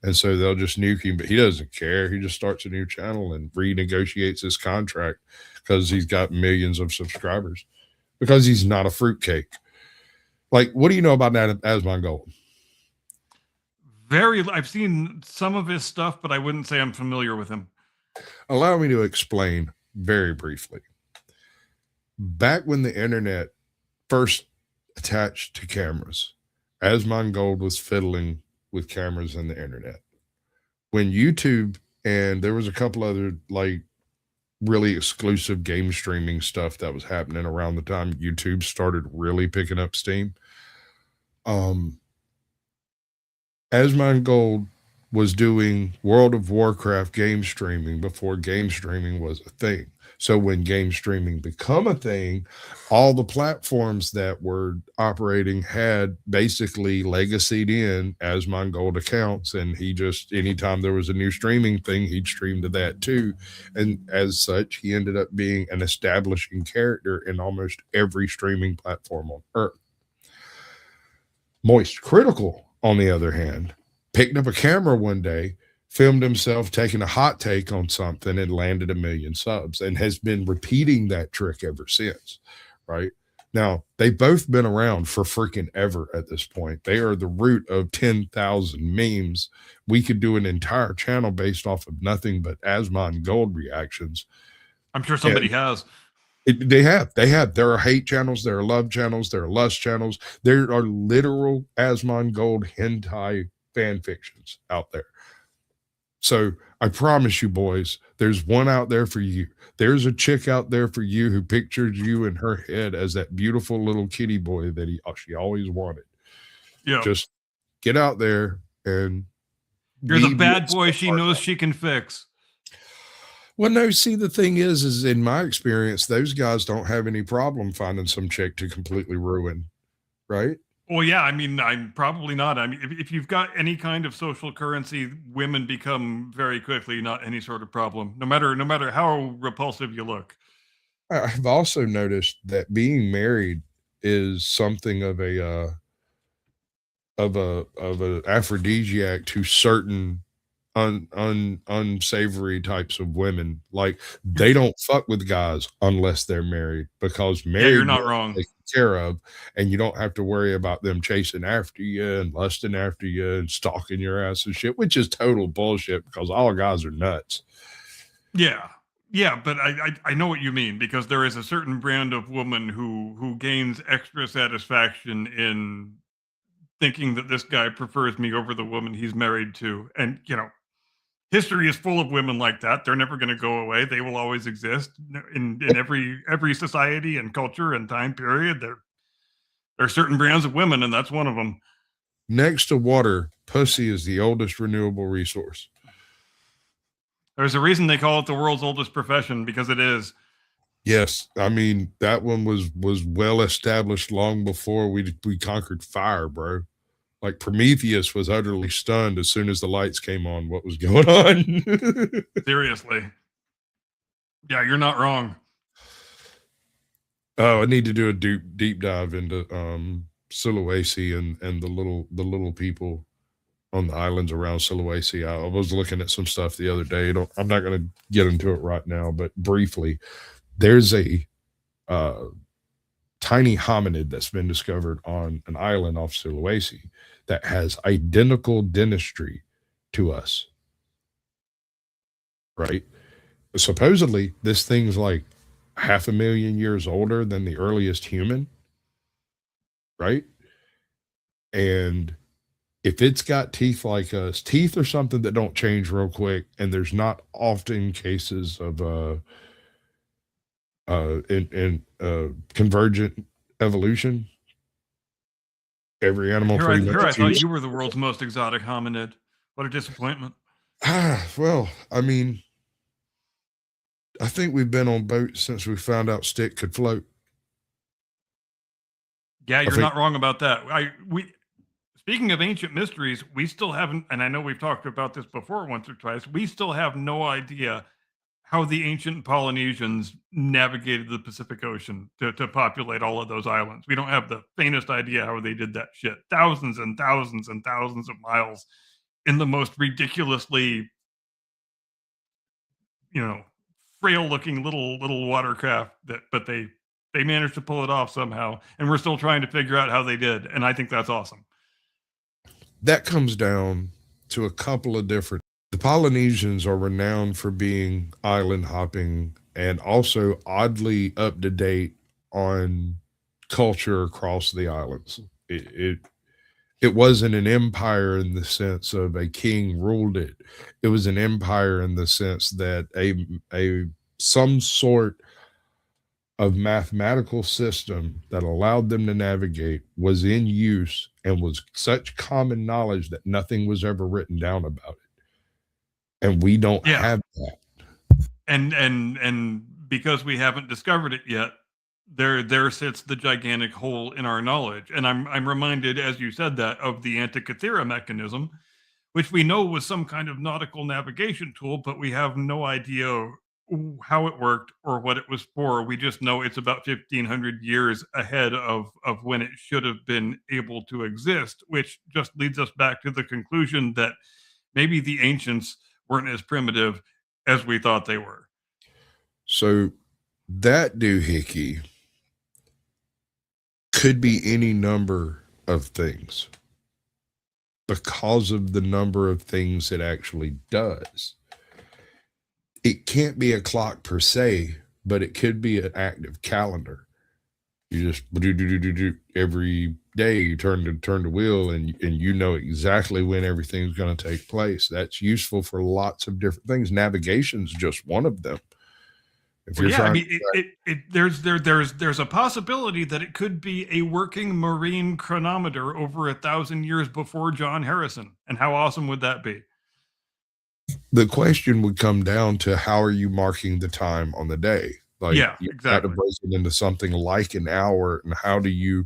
And so they'll just nuke him, but he doesn't care. He just starts a new channel and renegotiates his contract because he's got millions of subscribers because he's not a fruitcake. Like, what do you know about that Asmongold? I've seen some of his stuff, but I wouldn't say I'm familiar with him. Allow me to explain very briefly. Back when the internet first attached to cameras, Asmongold was fiddling with cameras and the internet. When YouTube, and there was a couple other like really exclusive game streaming stuff that was happening around the time YouTube started really picking up steam. Asmongold was doing World of Warcraft game streaming before game streaming was a thing. So when game streaming become a thing, all the platforms that were operating had basically legacied in Asmongold accounts, and he just, anytime there was a new streaming thing, he'd stream to that too. And as such, he ended up being an establishing character in almost every streaming platform on Earth. Moist Critical, on the other hand, picked up a camera one day, filmed himself taking a hot take on something, and landed 1 million subs, and has been repeating that trick ever since, right? Now, they've both been around for freaking ever at this point. They are the root of 10,000 memes. We could do an entire channel based off of nothing but Asmongold reactions. I'm sure somebody has. They have. There are hate channels. There are love channels. There are lust channels. There are literal Asmongold hentai fan fictions out there. So I promise you, boys, there's one out there for you. There's a chick out there for you who pictures you in her head as that beautiful little kitty boy that she always wanted. Yeah. Just get out there and you're the bad boy she knows she can fix. Well, no, see, the thing is in my experience, those guys don't have any problem finding some chick to completely ruin, right? Well, yeah, I mean, I'm probably not. I mean, if you've got any kind of social currency, women become very quickly not any sort of problem, no matter how repulsive you look. I've also noticed that being married is something of a aphrodisiac to certain unsavory types of women. Like, they don't fuck with guys unless they're married, because married, you're not wrong, taken care of, and you don't have to worry about them chasing after you and lusting after you and stalking your ass and shit, which is total bullshit because all guys are nuts. Yeah, but I know what you mean, because there is a certain brand of woman who gains extra satisfaction in thinking that this guy prefers me over the woman he's married to. And, you know, history is full of women like that. They're never going to go away. They will always exist in every society and culture and time period. There are certain brands of women, and that's one of them. Next to water, pussy is the oldest renewable resource. There's a reason they call it the world's oldest profession, because it is. Yes, I mean that one was well established long before we conquered fire, bro. Like Prometheus was utterly stunned as soon as the lights came on. What was going on? Seriously. Yeah, you're not wrong. Oh, I need to do a deep dive into Sulawesi and the little people on the islands around Sulawesi. I was looking at some stuff the other day. I'm not going to get into it right now, but briefly, there's a tiny hominid that's been discovered on an island off Sulawesi that has identical dentistry to us, right? Supposedly, this thing's like 500,000 years older than the earliest human, right? And if it's got teeth like us, teeth are something that don't change real quick, and there's not often cases of convergent evolution. Every animal Here I much thought you were the world's most exotic hominid. What a disappointment. Well, I mean, I think we've been on boats since we found out stick could float. Yeah, you're not wrong about that. Speaking of ancient mysteries, we still haven't, and I know we've talked about this before once or twice, we still have no idea how the ancient Polynesians navigated the Pacific Ocean to populate all of those islands. We don't have the faintest idea how they did that shit. Thousands and thousands and thousands of miles in the most ridiculously, frail looking little watercraft but they managed to pull it off somehow, and we're still trying to figure out how they did, and I think that's awesome. That comes down to a couple of different. The Polynesians are renowned for being island hopping and also oddly up to date on culture across the islands. It wasn't an empire in the sense of a king ruled it. It was an empire in the sense that some sort of mathematical system that allowed them to navigate was in use and was such common knowledge that nothing was ever written down about it. And we don't have that. And because we haven't discovered it yet, there sits the gigantic hole in our knowledge. And I'm reminded, as you said that, of the Antikythera mechanism, which we know was some kind of nautical navigation tool, but we have no idea how it worked or what it was for. We just know it's about 1,500 years ahead of when it should have been able to exist, which just leads us back to the conclusion that maybe the ancients weren't as primitive as we thought they were. So that doohickey could be any number of things because of the number of things it actually does. It can't be a clock per se, but it could be an active calendar. You just every day you turn the wheel and you know exactly when everything's going to take place. That's useful for lots of different things. Navigation's just one of them. There's a possibility that it could be a working marine chronometer over 1,000 years before John Harrison. And how awesome would that be? The question would come down to how are you marking the time on the day? Like, exactly. Got to break it into something like an hour, and how do you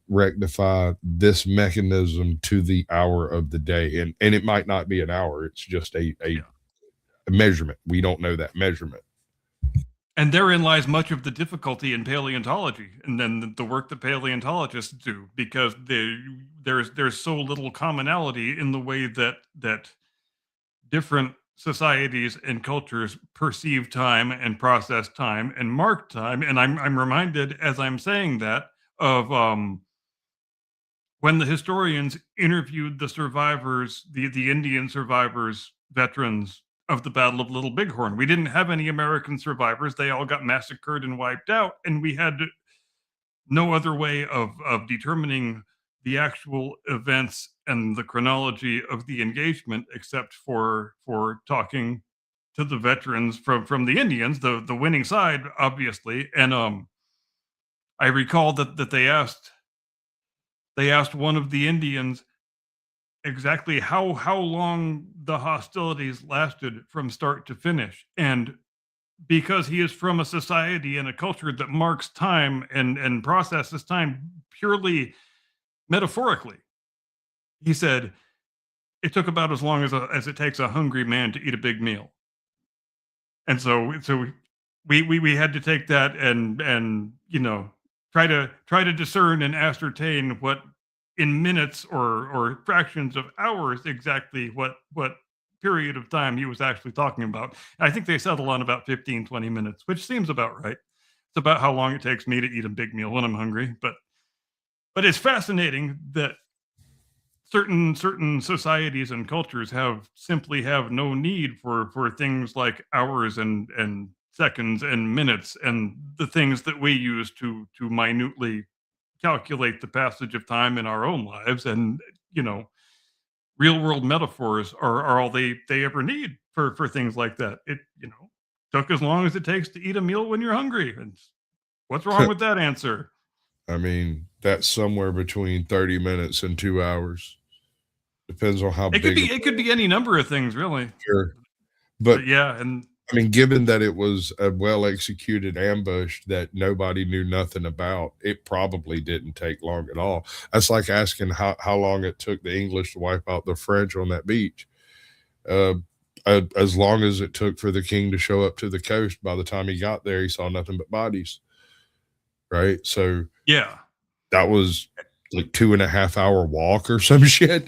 rectify this mechanism to the hour of the day? And it might not be an hour; it's just a measurement. We don't know that measurement. And therein lies much of the difficulty in paleontology, and then the work that paleontologists do, because there's so little commonality in the way that different societies and cultures perceive time and process time and mark time. And I'm reminded, as I'm saying that, of when the historians interviewed the survivors, the Indian survivors, veterans of the Battle of Little Bighorn. We didn't have any American survivors. They all got massacred and wiped out, and we had no other way of determining the actual events and the chronology of the engagement except for talking to the veterans from the Indians, the winning side, obviously. And I recall that they asked one of the Indians exactly how long the hostilities lasted from start to finish, and because he is from a society and a culture that marks time and processes time purely metaphorically. He said it took about as long as it takes a hungry man to eat a big meal. And so we had to take that and try to discern and ascertain what in minutes or fractions of hours exactly what period of time he was actually talking about. I think they settled on about 15-20 minutes, which seems about right. It's about how long it takes me to eat a big meal when I'm hungry, but it's fascinating that certain societies and cultures simply have no need for things like hours and seconds and minutes and the things that we use to minutely calculate the passage of time in our own lives. And real world metaphors are all they ever need for things like that. It took as long as it takes to eat a meal when you're hungry. And what's wrong with that answer? I mean, that's somewhere between 30 minutes and 2 hours. Depends on how big it could be any number of things, really. Sure. But yeah, and I mean, given that it was a well-executed ambush that nobody knew nothing about, it probably didn't take long at all. That's like asking how long it took the English to wipe out the French on that beach. As long as it took for the king to show up to the coast, by the time he got there, he saw nothing but bodies. Right? So yeah, that was like 2.5 hour walk or some shit.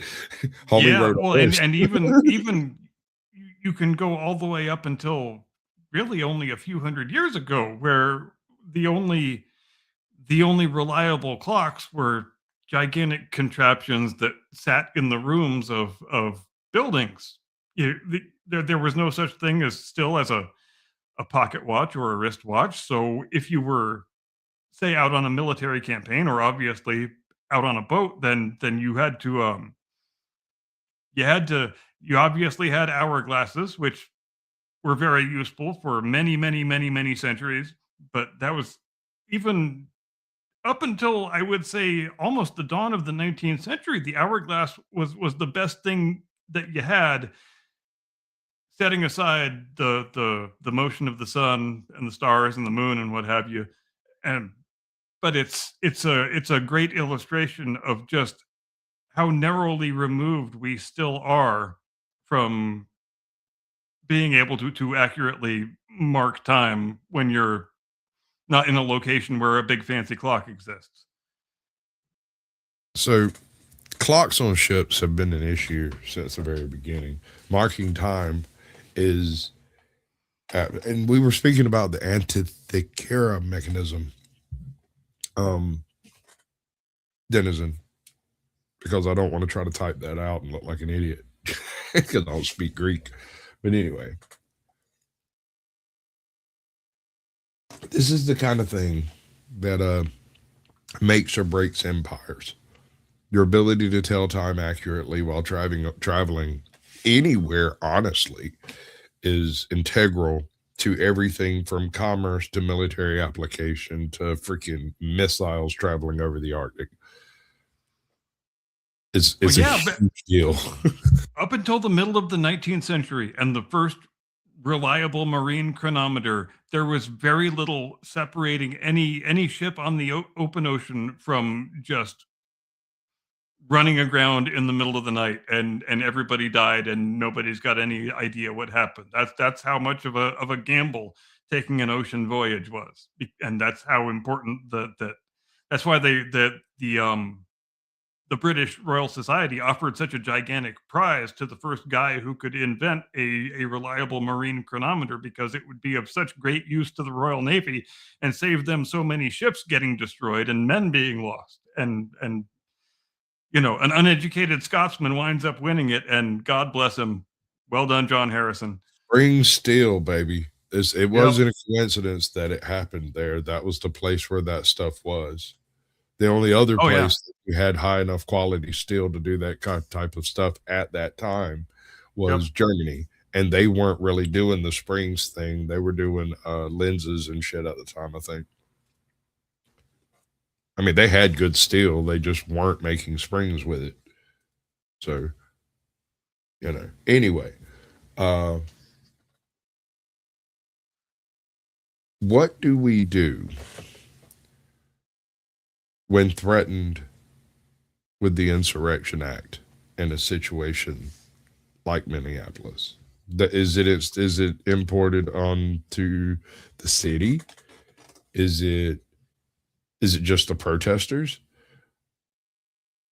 Yeah, well, and even you can go all the way up until really only a few hundred years ago, where the only reliable clocks were gigantic contraptions that sat in the rooms of buildings. There was no such thing as still as a pocket watch or a wristwatch. So if you were, say, out on a military campaign or obviously out on a boat, then you had to you obviously had hourglasses, which were very useful for many centuries. But that was even up until, I would say, almost the dawn of the 19th century. The hourglass was the best thing that you had, setting aside the motion of the sun and the stars and the moon and what have you. And but it's a great illustration of just how narrowly removed we still are from being able to accurately mark time when you're not in a location where a big fancy clock exists. So clocks on ships have been an issue since the very beginning. Marking time is, and we were speaking about the Antikythera mechanism, Denizen, because I don't want to try to type that out and look like an idiot because I don't speak Greek. But anyway, this is the kind of thing that makes or breaks empires. Your ability to tell time accurately while traveling anywhere, honestly, is integral to everything from commerce to military application to freaking missiles traveling over the Arctic. It's a huge deal. Up until the middle of the 19th century and the first reliable marine chronometer, there was very little separating any ship on the open ocean from just running aground in the middle of the night and everybody died and nobody's got any idea what happened. That's how much of a gamble taking an ocean voyage was, and that's how important that's why the British Royal Society offered such a gigantic prize to the first guy who could invent a reliable marine chronometer, because it would be of such great use to the Royal Navy and save them so many ships getting destroyed and men being lost. And an uneducated Scotsman winds up winning it, and God bless him. Well done, John Harrison. Spring steel, baby. It wasn't a coincidence that it happened there. That was the place where that stuff was. The only other place that you had high enough quality steel to do that kind of type of stuff at that time was Germany. And they weren't really doing the springs thing. They were doing lenses and shit at the time, I think. I mean, they had good steel. They just weren't making springs with it. So, anyway. What do we do when threatened with the Insurrection Act in a situation like Minneapolis? Is it imported onto the city? Is it just the protesters?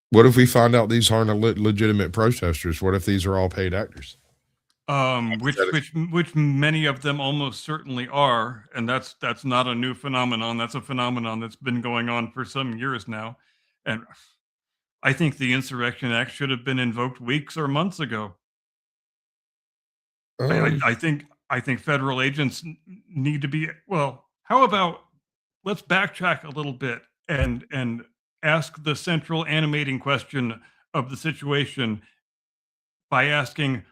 What if we find out these aren't legitimate protesters? What if these are all paid actors? Which many of them almost certainly are, and that's not a new phenomenon. That's a phenomenon that's been going on for some years now, and I think the Insurrection Act should have been invoked weeks or months ago. I think federal agents need to be. Well, how about let's backtrack a little bit and ask the central animating question of the situation by asking,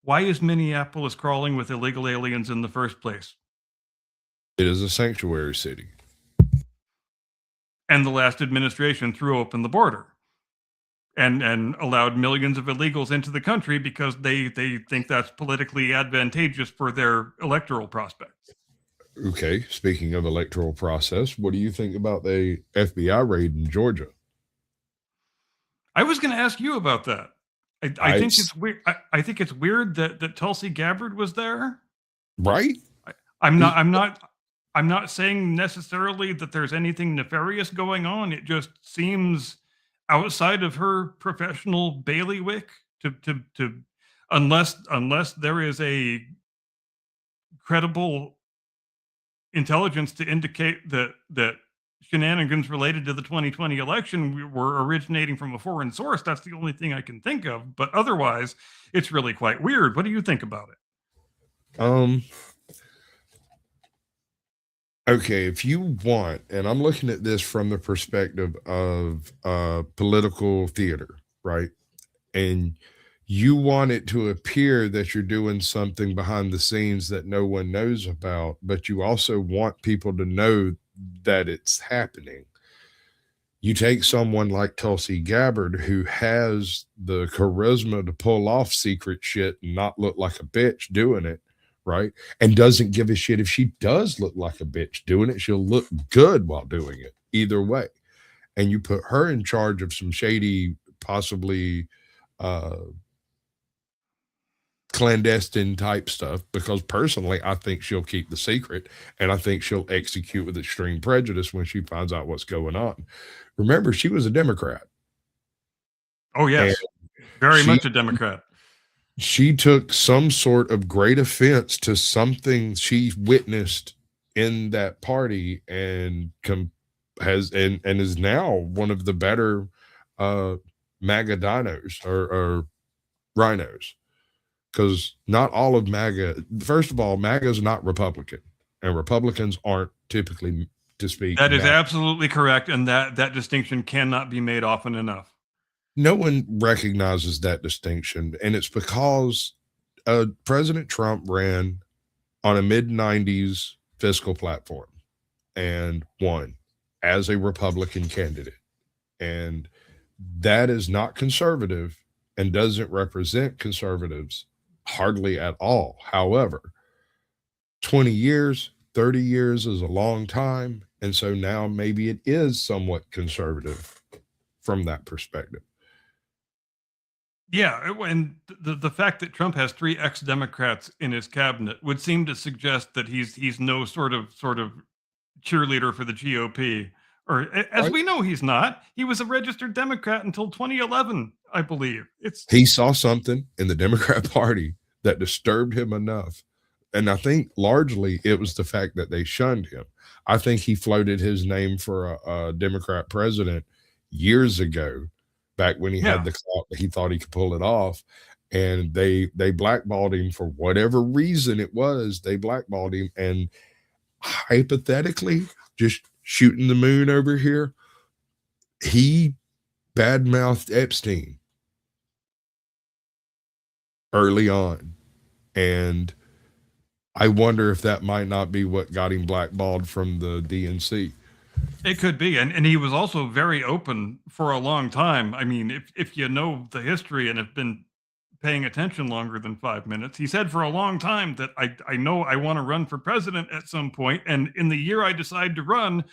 why is Minneapolis crawling with illegal aliens in the first place? It is a sanctuary city. And the last administration threw open the border and allowed millions of illegals into the country because they think that's politically advantageous for their electoral prospects. Okay, speaking of electoral process, what do you think about the FBI raid in Georgia? I was going to ask you about that. I think it's weird. I think it's weird that Tulsi Gabbard was there. Right? I'm not saying necessarily that there's anything nefarious going on. It just seems outside of her professional bailiwick to unless there is a credible intelligence to indicate that shenanigans related to the 2020 election were originating from a foreign source. That's the only thing I can think of. But otherwise, it's really quite weird. What do you think about it? Okay, if you want, and I'm looking at this from the perspective of political theater, right? And you want it to appear that you're doing something behind the scenes that no one knows about, but you also want people to know that it's happening. You take someone like Tulsi Gabbard, who has the charisma to pull off secret shit and not look like a bitch doing it, right? And doesn't give a shit if she does look like a bitch doing it. She'll look good while doing it, either way. And you put her in charge of some shady, possibly clandestine type stuff, because personally I think she'll keep the secret, and I think she'll execute with extreme prejudice when she finds out what's going on. Remember, she was a Democrat. Oh yes, very much a Democrat. She took some sort of great offense to something she witnessed in that party and is now one of the better MAGA dinos or rhinos. Because not all of MAGA, first of all, MAGA is not Republican, and Republicans aren't typically to speak. That is absolutely correct, and that distinction cannot be made often enough. No one recognizes that distinction, and it's because President Trump ran on a mid-90s fiscal platform and won as a Republican candidate. And that is not conservative and doesn't represent conservatives hardly at all. However, 20 years, 30 years is a long time. And so now maybe it is somewhat conservative from that perspective. Yeah, and the fact that Trump has 3 ex-Democrats in his cabinet would seem to suggest that he's no sort of cheerleader for the GOP. Or as we know, he's not. He was a registered Democrat until 2011, I believe. He saw something in the Democrat Party that disturbed him enough. And I think largely it was the fact that they shunned him. I think he floated his name for a Democrat president years ago, back when he had the clout that he thought he could pull it off. And they blackballed him for whatever reason it was. They blackballed him. And hypothetically, just shooting the moon over here, he badmouthed Epstein early on. And I wonder if that might not be what got him blackballed from the DNC. It could be. And he was also very open for a long time. I mean, if you know the history and have been paying attention longer than 5 minutes. He said for a long time that I know I want to run for president at some point, and in the year I decide to run,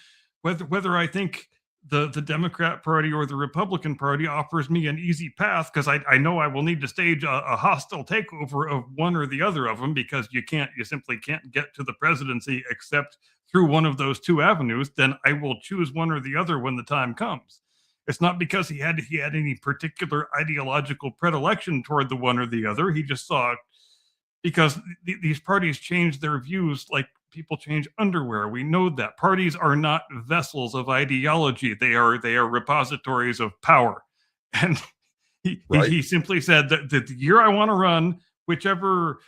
whether I think the Democrat Party or the Republican Party offers me an easy path, because I know I will need to stage a hostile takeover of one or the other of them, because you simply can't get to the presidency except through one of those two avenues, then I will choose one or the other when the time comes. It's not because he had any particular ideological predilection toward the one or the other. He just saw, because these parties change their views like people change underwear. We know that parties are not vessels of ideology. They are repositories of power. And he simply said that the year I want to run, whichever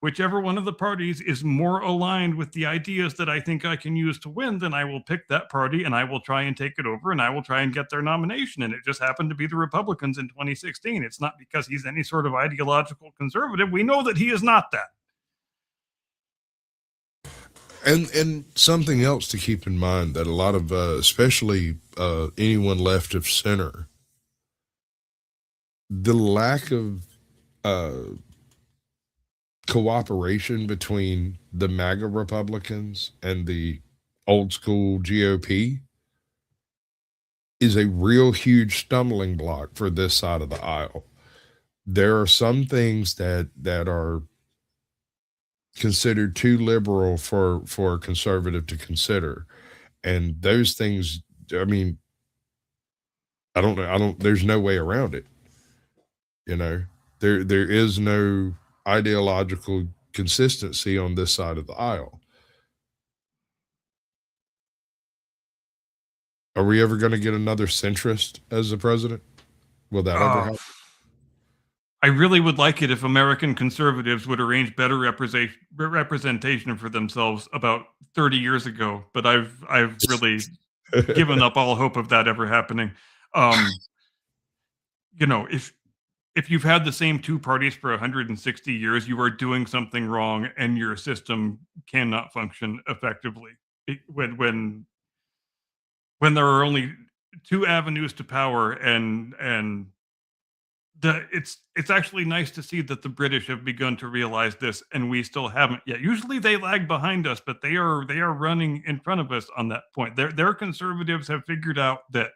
one of the parties is more aligned with the ideas that I think I can use to win, then I will pick that party and I will try and take it over and I will try and get their nomination. And it just happened to be the Republicans in 2016. It's not because he's any sort of ideological conservative. We know that he is not that. And something else to keep in mind, that a lot of, especially anyone left of center, the lack of cooperation between the MAGA Republicans and the old school GOP is a real huge stumbling block for this side of the aisle. There are some things that are considered too liberal for a conservative to consider, and those things, I mean, I don't there's no way around it. There is no ideological consistency on this side of the aisle. Are we ever going to get another centrist as the president? Will that ever happen? I really would like it if American conservatives would arrange better representation for themselves about 30 years ago, but I've really given up all hope of that ever happening. If you've had the same two parties for 160 years, you are doing something wrong and your system cannot function effectively. When there are only two avenues to power, and it's actually nice to see that the British have begun to realize this and we still haven't yet. Usually they lag behind us, but they are running in front of us on that point. Their conservatives have figured out that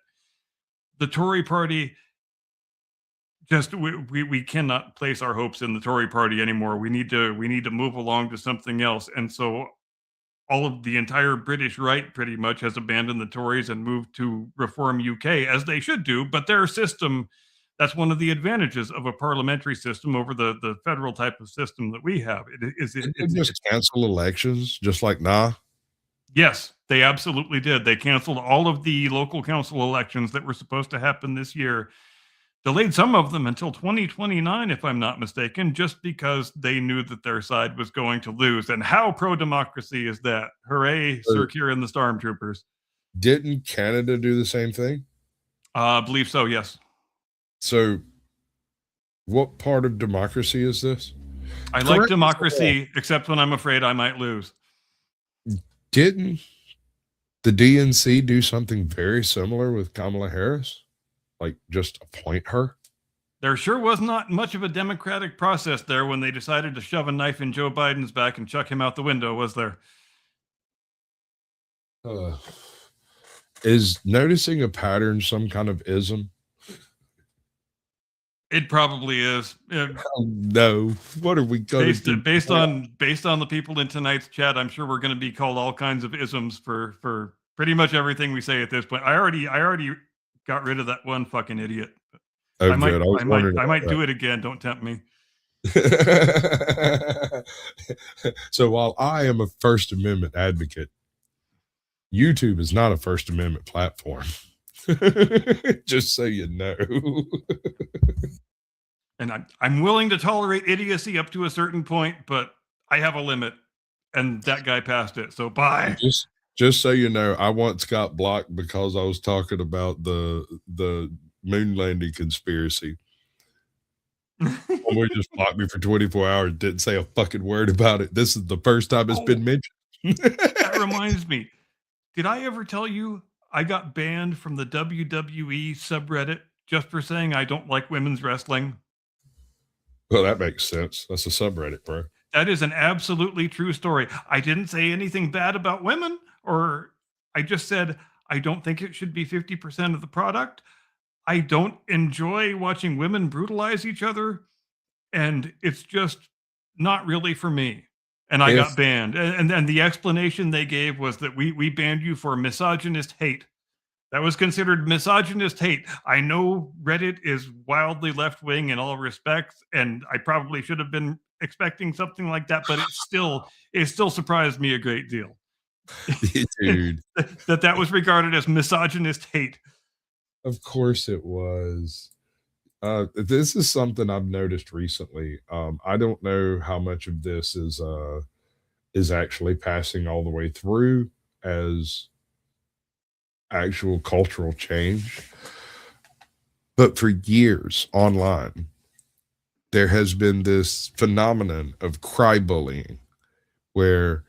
the Tory party, just we cannot place our hopes in the Tory party anymore. We need to move along to something else. And so all of the entire British right pretty much has abandoned the Tories and moved to reform UK, as they should do. But their system, that's one of the advantages of a parliamentary system over the federal type of system that we have. It's just cancel elections, just like nah. Yes, they absolutely did. They canceled all of the local council elections that were supposed to happen this year. Delayed some of them until 2029, if I'm not mistaken, just because they knew that their side was going to lose. And how pro-democracy is that? Hooray, Sir Keir and the Stormtroopers. Didn't Canada do the same thing? I believe so, yes. So what part of democracy is this? I like democracy, except when I'm afraid I might lose. Didn't the DNC do something very similar with Kamala Harris? Like, just appoint her? There sure was not much of a democratic process there when they decided to shove a knife in Joe Biden's back and chuck him out the window, was there? Is noticing a pattern some kind of ism? It probably is. No. What are we going to do? Based on the people in tonight's chat, I'm sure we're going to be called all kinds of isms for pretty much everything we say at this point. I already got rid of that one fucking idiot. Oh, I might good. I might do it again. Don't tempt me. So while I am a First Amendment advocate, YouTube is not a First Amendment platform. Just so you know. And I'm willing to tolerate idiocy up to a certain point, but I have a limit, and that guy passed it. So bye. Just so you know, I once got blocked because I was talking about the moon landing conspiracy. Someone just blocked me for 24 hours, didn't say a fucking word about it. This is the first time it's been mentioned. That reminds me. Did I ever tell you I got banned from the WWE subreddit just for saying I don't like women's wrestling? Well, that makes sense. That's a subreddit, bro. That is an absolutely true story. I didn't say anything bad about women, or I just said I don't think it should be 50% of the product. I don't enjoy watching women brutalize each other, and it's just not really for me. And I If got banned. And the explanation they gave was that we banned you for misogynist hate. That was considered misogynist hate. I know Reddit is wildly left wing in all respects, and I probably should have been expecting something like that, but it still surprised me a great deal. dude, that was regarded as misogynist hate. of course it was. This is something I've noticed recently. I don't know how much of this is actually passing all the way through as actual cultural change. But for years online, there has been this phenomenon of cry bullying where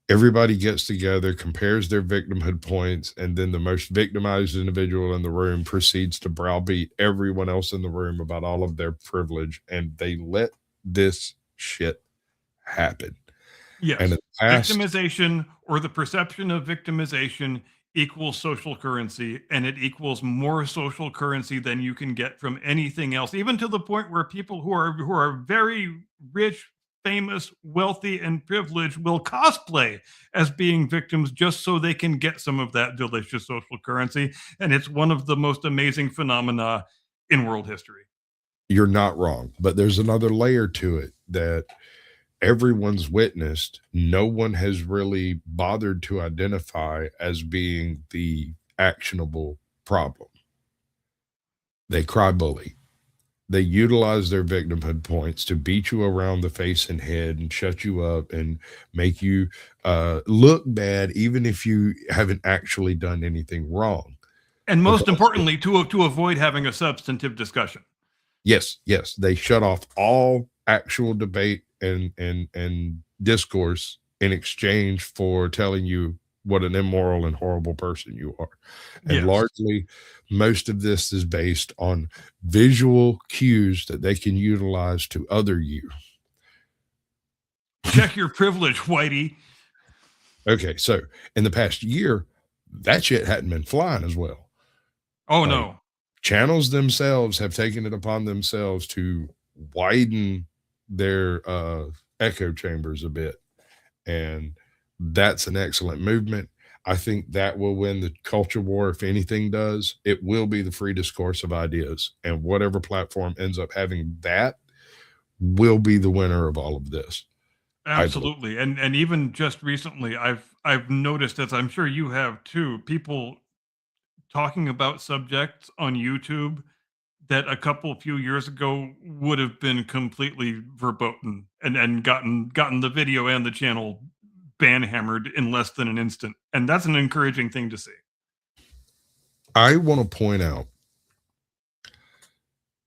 everybody gets together, compares their victimhood points, and then the most victimized individual in the room proceeds to browbeat everyone else in the room about all of their privilege, and they let this shit happen. Yes. And in the past, Victimization, or the perception of victimization, equals social currency, and it equals more social currency than you can get from anything else, even to the point where people who are very rich, famous, wealthy, and privileged will cosplay as being victims just so they can get some of that delicious social currency. And it's one of the most amazing phenomena in world history. you're not wrong, but there's another layer to it that everyone's witnessed. No one has really bothered to identify as being the actionable problem. They cry bully. They utilize their victimhood points to beat you around the face and head and shut you up and make you look bad, even if you haven't actually done anything wrong. And most Because importantly, to avoid having a substantive discussion. yes, they shut off all actual debate and discourse in exchange for telling you what an immoral and horrible person you are. And Yes. largely, most of this is based on visual cues that they can utilize to other you. Check your privilege, Whitey. Okay, so in the past year, that shit hadn't been flying as well. Oh, no. Channels themselves have taken it upon themselves to widen their echo chambers a bit. And that's an excellent movement. I think that will win the culture war. If anything does, it will be the free discourse of ideas. And whatever platform ends up having that will be the winner of all of this. Absolutely. And even just recently, I've noticed, as I'm sure you have too, people talking about subjects on YouTube that a few years ago would have been completely verboten and gotten the video and the channel ban hammered in less than an instant. And that's an encouraging thing to see. I want to point out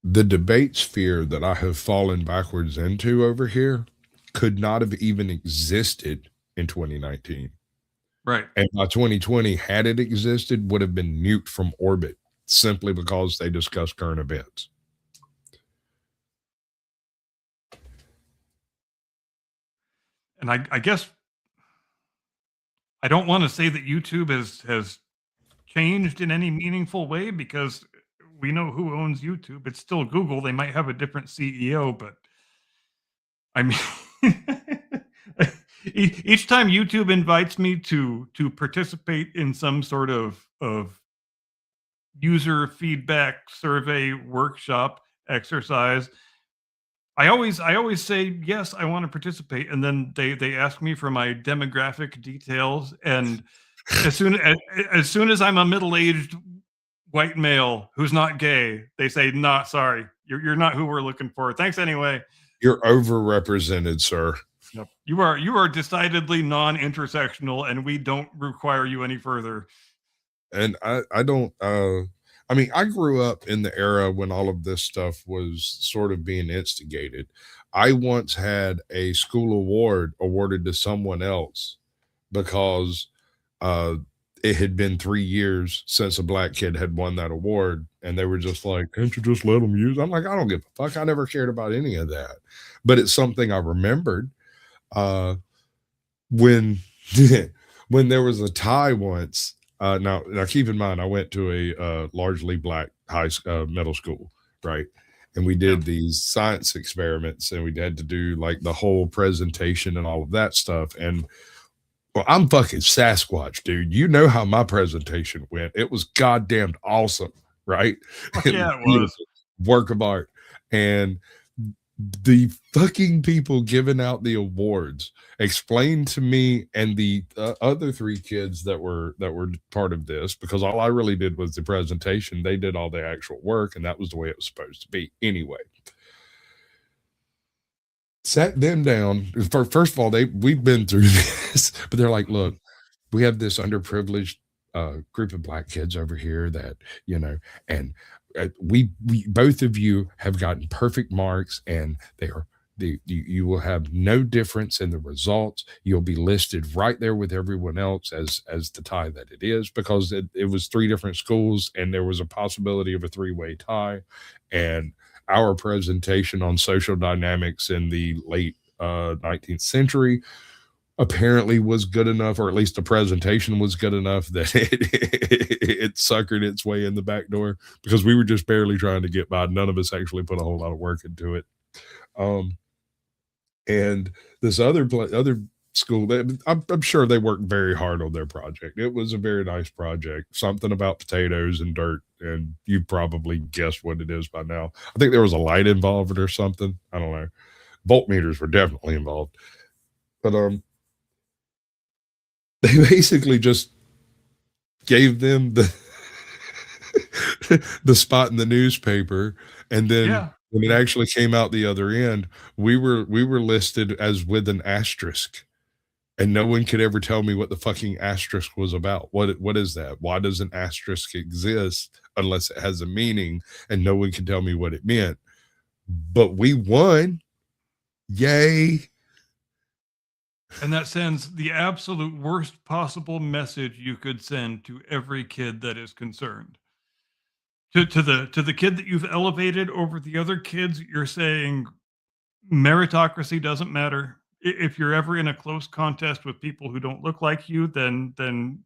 the debate sphere that I have fallen backwards into over here could not have even existed in 2019. Right. And by 2020, had it existed, would have been nuked from orbit simply because they discuss current events. And I guess I don't want to say that YouTube has changed in any meaningful way, because we know who owns YouTube. It's still Google. They might have a different CEO, but I mean, each time YouTube invites me to participate in some sort of user feedback survey, workshop, exercise, I always say yes, I want to participate, and then they ask me for my demographic details, and as soon as I'm a middle-aged white male who's not gay, they say, "Nah, sorry, you're not who we're looking for. Thanks anyway." You're overrepresented, sir. Yep. You are decidedly non-intersectional, and we don't require you any further. And I don't I mean, I grew up in the era when all of this stuff was sort of being instigated. I once had a school award awarded to someone else because it had been 3 years since a black kid had won that award, and they were just like, "Can't you just let them use?" I'm like, "I don't give a fuck. I never cared about any of that." But it's something I remembered when when there was a tie once. Now keep in mind, I went to a largely black middle school, right? And we did these science experiments, and we had to do like the whole presentation and all of that stuff. And well, I'm fucking Sasquatch, dude. You know how my presentation went. It was goddamn awesome, right? Yeah, it was. Work of art. And the fucking people giving out the awards explained to me and the other 3 kids that were part of this, because all I really did was the presentation. They did all the actual work, and that was the way it was supposed to be anyway. Sat them down. First of all, we've been through this, but they're like, "Look, we have this underprivileged group of black kids over here that, and we both of you have gotten perfect marks, and you will have no difference in the results. You'll be listed right there with everyone else as the tie that it is, because it was 3 different schools, and there was a possibility of a 3-way tie. And our presentation on social dynamics in the late 19th century apparently was good enough, or at least the presentation was good enough, that it suckered its way in the back door, because we were just barely trying to get by. None of us actually put a whole lot of work into it. And this other school, I'm sure they worked very hard on their project. It was a very nice project, something about potatoes and dirt, and you probably guessed what it is by now. I think there was a light involved or something. I don't know. Voltmeters were definitely involved. But they basically just gave them the the spot in the newspaper, and then when it actually came out the other end, we were listed as with an asterisk, and no one could ever tell me what the fucking asterisk was about. What is that? Why does an asterisk exist unless it has a meaning? And no one could tell me what it meant. But we won. Yay. And that sends the absolute worst possible message you could send to every kid that is concerned. To the kid that you've elevated over the other kids, you're saying meritocracy doesn't matter. If you're ever in a close contest with people who don't look like you, then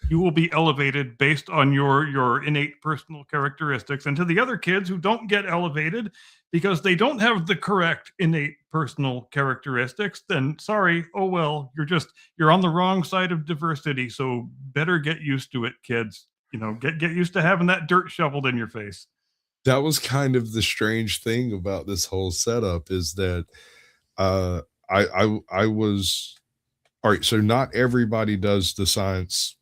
you will be elevated based on your innate personal characteristics. And to the other kids who don't get elevated because they don't have the correct innate personal characteristics, then sorry, oh well, you're on the wrong side of diversity. So better get used to it, kids. Get used to having that dirt shoveled in your face. That was kind of the strange thing about this whole setup, is that I was all right. So not everybody does the science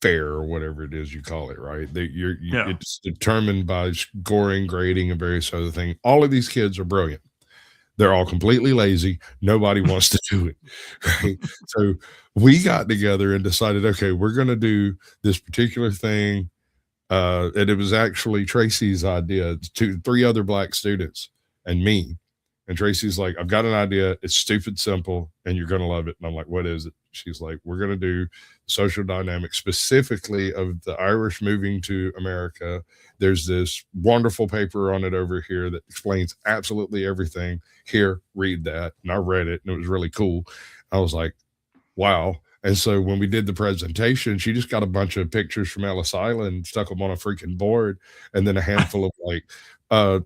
fair or whatever it is you call it, right? It's determined by scoring, grading, and various other things. All of these kids are brilliant. They're all completely lazy. Nobody wants to do it, right? So we got together and decided, okay, we're going to do this particular thing. And it was actually Tracy's idea. 3 other black students and me. And Tracy's like, "I've got an idea. It's stupid simple, and you're going to love it." And I'm like, "What is it?" She's like, "We're going to do social dynamics, specifically of the Irish moving to America. There's this wonderful paper on it over here that explains absolutely everything. Here, read that." And I read it, and it was really cool. I was like, wow. And so when we did the presentation, she just got a bunch of pictures from Ellis Island, stuck them on a freaking board, and then a handful of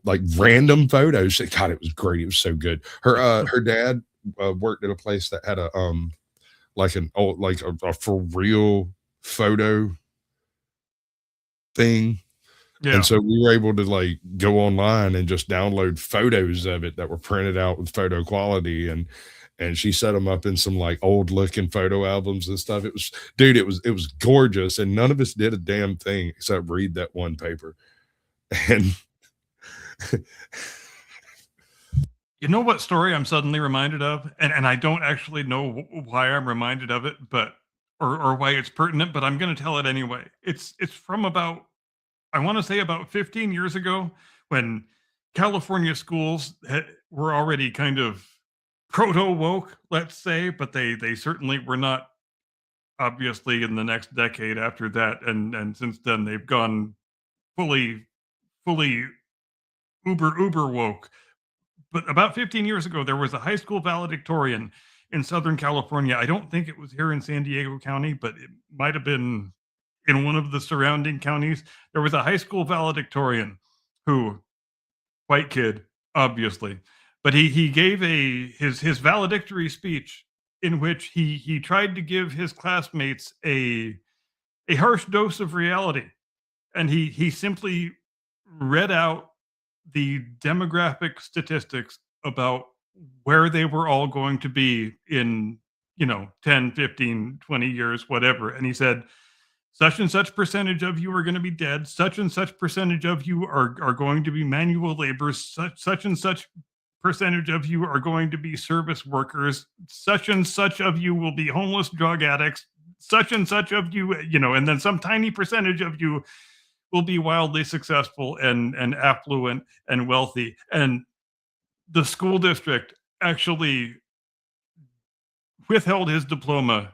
like random photos. God, it was great. It was so good. Her dad worked at a place that had a for real photo thing. Yeah. And so we were able to go online and just download photos of it that were printed out with photo quality, and she set them up in some old looking photo albums and stuff. It was gorgeous, and none of us did a damn thing except read that one paper. And you know what story I'm suddenly reminded of? And I don't actually know why I'm reminded of it, or why it's pertinent, but I'm going to tell it anyway. It's from about 15 years ago, when California schools were already kind of proto woke, let's say, but they certainly were not obviously in the next decade after that, and since then they've gone fully uber woke. But about 15 years ago, there was a high school valedictorian in Southern California. I don't think it was here in San Diego County, but it might have been in one of the surrounding counties. There was a high school valedictorian who, white kid, obviously, but he gave his valedictory speech in which he tried to give his classmates a harsh dose of reality, and he simply read out the demographic statistics about where they were all going to be in 10, 15, 20 years, whatever. And he said, such and such percentage of you are going to be dead, such and such percentage of you are going to be manual laborers, such and such percentage of you are going to be service workers, such and such of you will be homeless drug addicts, such and such of you, and then some tiny percentage of you will be wildly successful and affluent and wealthy. And the school district actually withheld his diploma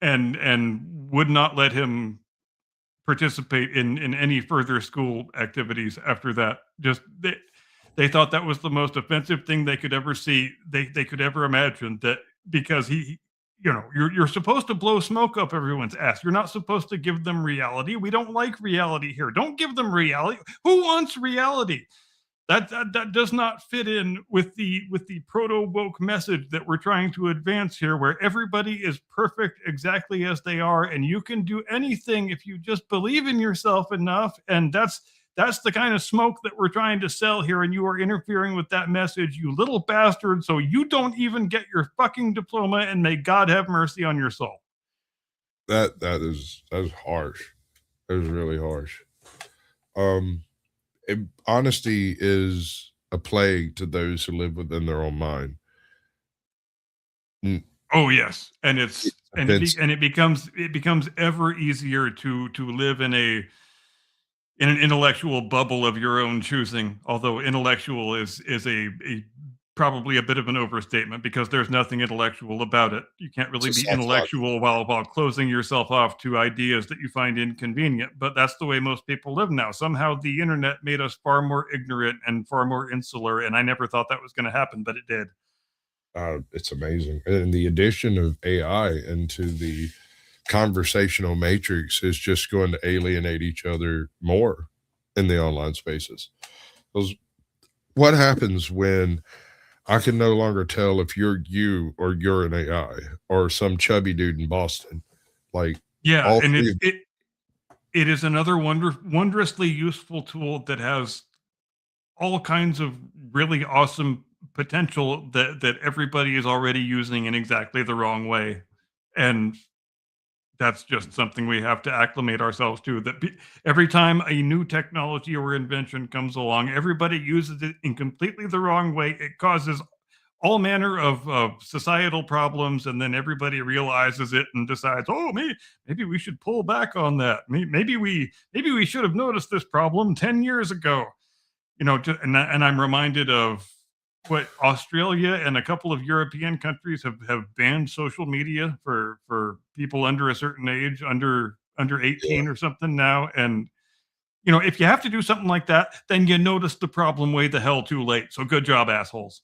and would not let him participate in any further school activities after that. Just they thought that was the most offensive thing they could ever see, they could ever imagine, that because you're supposed to blow smoke up everyone's ass. You're not supposed to give them reality. We don't like reality here. Don't give them reality. Who wants reality? That does not fit in with the proto woke message that we're trying to advance here, where everybody is perfect exactly as they are, and you can do anything if you just believe in yourself enough. And that's the kind of smoke that we're trying to sell here, and you are interfering with that message, you little bastard. So you don't even get your fucking diploma, and may God have mercy on your soul. That is harsh. That is really harsh. Honesty is a plague to those who live within their own mind. Oh yes, and it becomes ever easier to live in an intellectual bubble of your own choosing. Although intellectual is a probably a bit of an overstatement, because there's nothing intellectual about it. You can't really be intellectual while closing yourself off to ideas that you find inconvenient. But that's the way most people live now. Somehow the internet made us far more ignorant and far more insular, and I never thought that was going to happen, but it did. It's amazing. And the addition of AI into the conversational matrix is just going to alienate each other more in the online spaces. Because what happens when I can no longer tell if you're you or you're an AI or some chubby dude in Boston? Like, yeah, and it is another wondrously useful tool that has all kinds of really awesome potential that everybody is already using in exactly the wrong way. And that's just something we have to acclimate ourselves to, that every time a new technology or invention comes along, everybody uses it in completely the wrong way. It causes all manner of societal problems, and then everybody realizes it and decides, oh, maybe we should pull back on that. Maybe we should have noticed this problem 10 years ago. And I'm reminded of what Australia and a couple of European countries have banned social media for people under a certain age, under 18 or something now. And if you have to do something like that, then you notice the problem way the hell too late. So good job, assholes.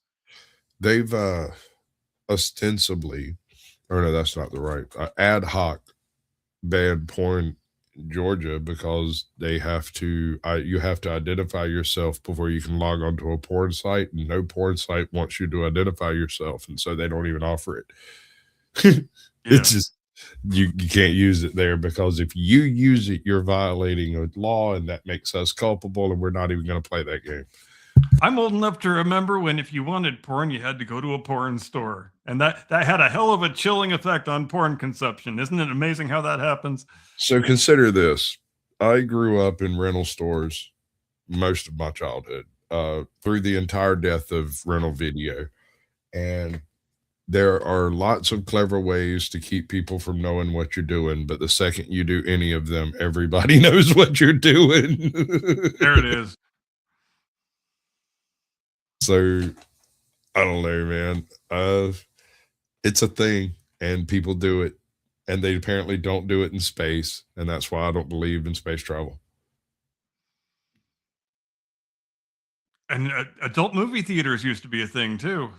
They've ostensibly, or no, that's not the right, ad hoc banned porn in Georgia because they have to, you have to identify yourself before you can log onto a porn site, and no porn site wants you to identify yourself, and so they don't even offer it. It's just, you can't use it there, because if you use it, you're violating a law, and that makes us culpable, and we're not even going to play that game. I'm old enough to remember when, if you wanted porn, you had to go to a porn store. And that had a hell of a chilling effect on porn consumption. Isn't it amazing how that happens? So consider this. I grew up in rental stores most of my childhood, through the entire death of rental video. And there are lots of clever ways to keep people from knowing what you're doing, but the second you do any of them, everybody knows what you're doing. There it is. So, I don't know, man. It's a thing, and people do it. and they apparently don't do it in space, and that's why I don't believe in space travel. And adult movie theaters used to be a thing too.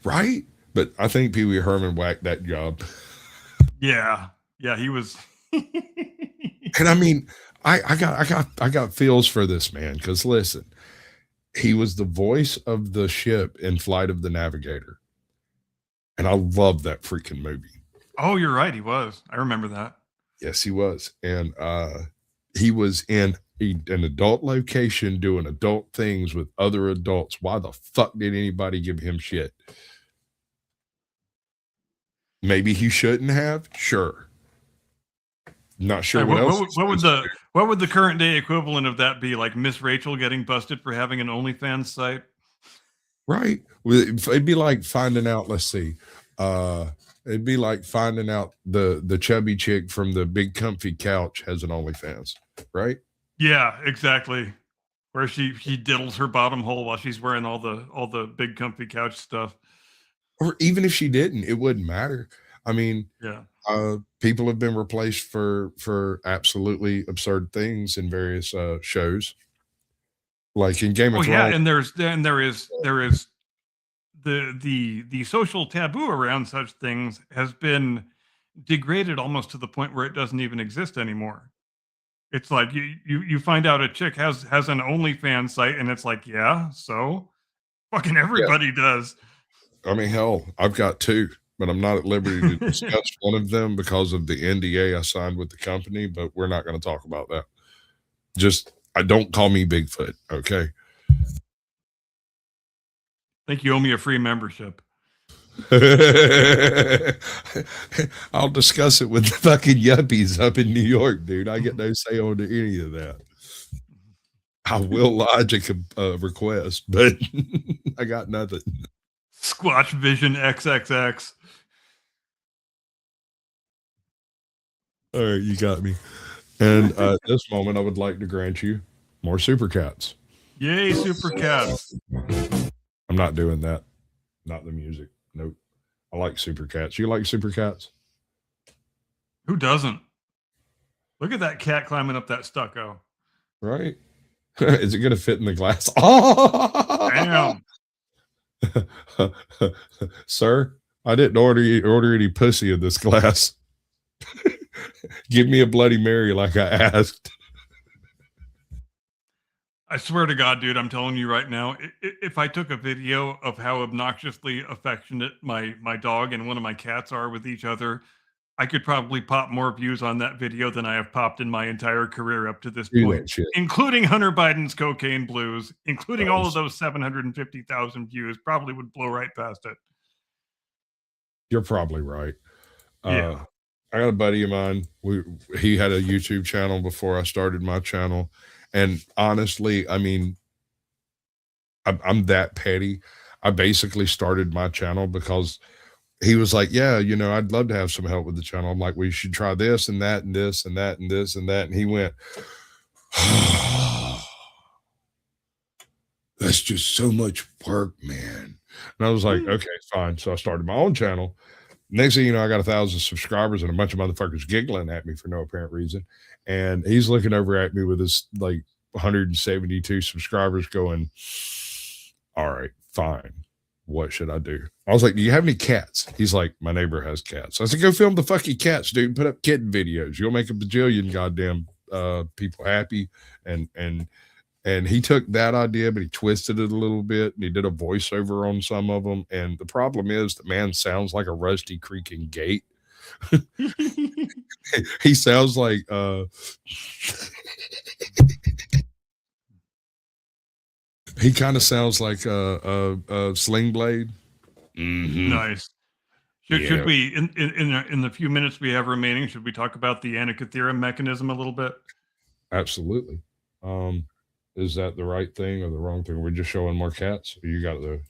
Right? But I think Pee Wee Herman whacked that job. Yeah. Yeah, he was. And I mean, I got feels for this man, because listen, he was the voice of the ship in Flight of the Navigator. And I love that freaking movie. Oh, you're right. He was. I remember that. Yes, he was. And he was in an adult location doing adult things with other adults. Why the fuck did anybody give him shit? Maybe he shouldn't have. Sure. Not sure what would the current day equivalent of that be? Like Miss Rachel getting busted for having an OnlyFans site? Right. It'd be like finding out, let's see. It'd be like finding out the chubby chick from the big comfy couch has an OnlyFans, right? Yeah, exactly. Where she diddles her bottom hole while she's wearing all the big comfy couch stuff. Or even if she didn't, it wouldn't matter. I mean, yeah. People have been replaced for absolutely absurd things in various shows, like in Game of Thrones. Yeah, and there is the social taboo around such things has been degraded almost to the point where it doesn't even exist anymore. It's like you find out a chick has an OnlyFans site, and it's like, yeah, so fucking everybody does. I mean, hell, I've got two, but I'm not at liberty to discuss one of them because of the NDA I signed with the company, but we're not going to talk about that. Just, don't call me Bigfoot, okay? I think you owe me a free membership. I'll discuss it with the fucking yuppies up in New York, dude. I get no say on any of that. I will lodge a request, but I got nothing. Squatch Vision XXX. All right, you got me. And at this moment, I would like to grant you more Super Cats. Yay, Super Cats. I'm not doing that. Not the music. Nope. I like Super Cats. You like Super Cats? Who doesn't? Look at that cat climbing up that stucco. Right? Is it going to fit in the glass? Oh! Damn. Sir, I didn't order any pussy in this glass. Give me a Bloody Mary like I asked. I swear to God, dude, I'm telling you right now, if I took a video of how obnoxiously affectionate my dog and one of my cats are with each other, I could probably pop more views on that video than I have popped in my entire career up to this point, including Hunter Biden's Cocaine Blues, including all of those 750,000 views, probably would blow right past it. You're probably right. Yeah. I got a buddy of mine. He had a YouTube channel before I started my channel. And honestly, I mean, I'm that petty. I basically started my channel because he was like, yeah, you know, I'd love to have some help with the channel. I'm like, well, you should try this and that and this and that and this and that. And he went, oh, that's just so much work, man. And I was like, okay, fine. So I started my own channel. Next thing you know, I got 1,000 subscribers and a bunch of motherfuckers giggling at me for no apparent reason. And he's looking over at me with his like 172 subscribers going, all right, fine. What should I do? I was like, do you have any cats? He's like, my neighbor has cats. I said, go film the fucking cats, dude. Put up kitten videos. You'll make a bajillion goddamn people happy. And he took that idea, but he twisted it a little bit, and he did a voiceover on some of them. And the problem is the man sounds like a rusty creaking gate. He sounds like he kind of sounds like a Sling Blade. Mm-hmm. Nice. Should we, in the few minutes we have remaining, should we talk about the Antikythera mechanism a little bit? Absolutely. Is that the right thing or the wrong thing? We're just showing more cats. You got the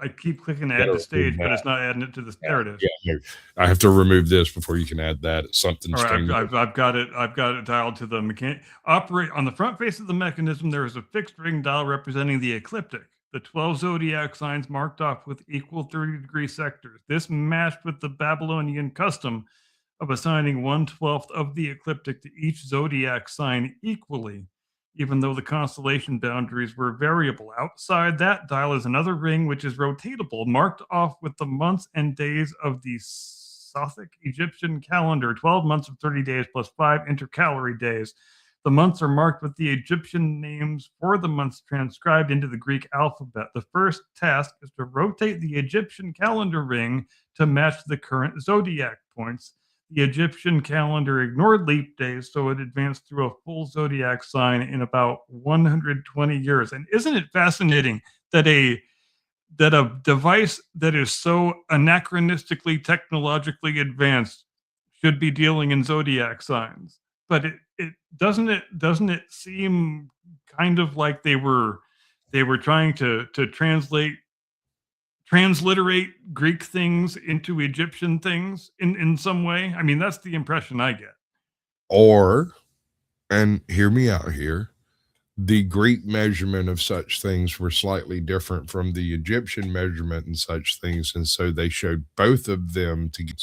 I keep clicking add to stage, but it's not adding it to the. There it is. Yeah, I have to remove this before you can add that. It's something. All right, I've got it dialed to the mechanic. Operate on the front face of the mechanism. There is a fixed ring dial representing the ecliptic. The 12 zodiac signs marked off with equal 30-degree sectors. This matched with the Babylonian custom of assigning 1/12 of the ecliptic to each zodiac sign equally, even though the constellation boundaries were variable. Outside that dial is another ring which is rotatable, marked off with the months and days of the Sothic Egyptian calendar, 12 months of 30 days plus 5 intercalary days. The months are marked with the Egyptian names for the months transcribed into the Greek alphabet. The first task is to rotate the Egyptian calendar ring to match the current zodiac points. The Egyptian calendar ignored leap days, so it advanced through a full zodiac sign in about 120 years. And isn't it fascinating that a device that is so anachronistically technologically advanced should be dealing in zodiac signs? But it doesn't it seem kind of like they were trying to transliterate Greek things into Egyptian things in some way? I mean, that's the impression I get. Or, and hear me out here, the Greek measurement of such things were slightly different from the Egyptian measurement and such things, and so they showed both of them together.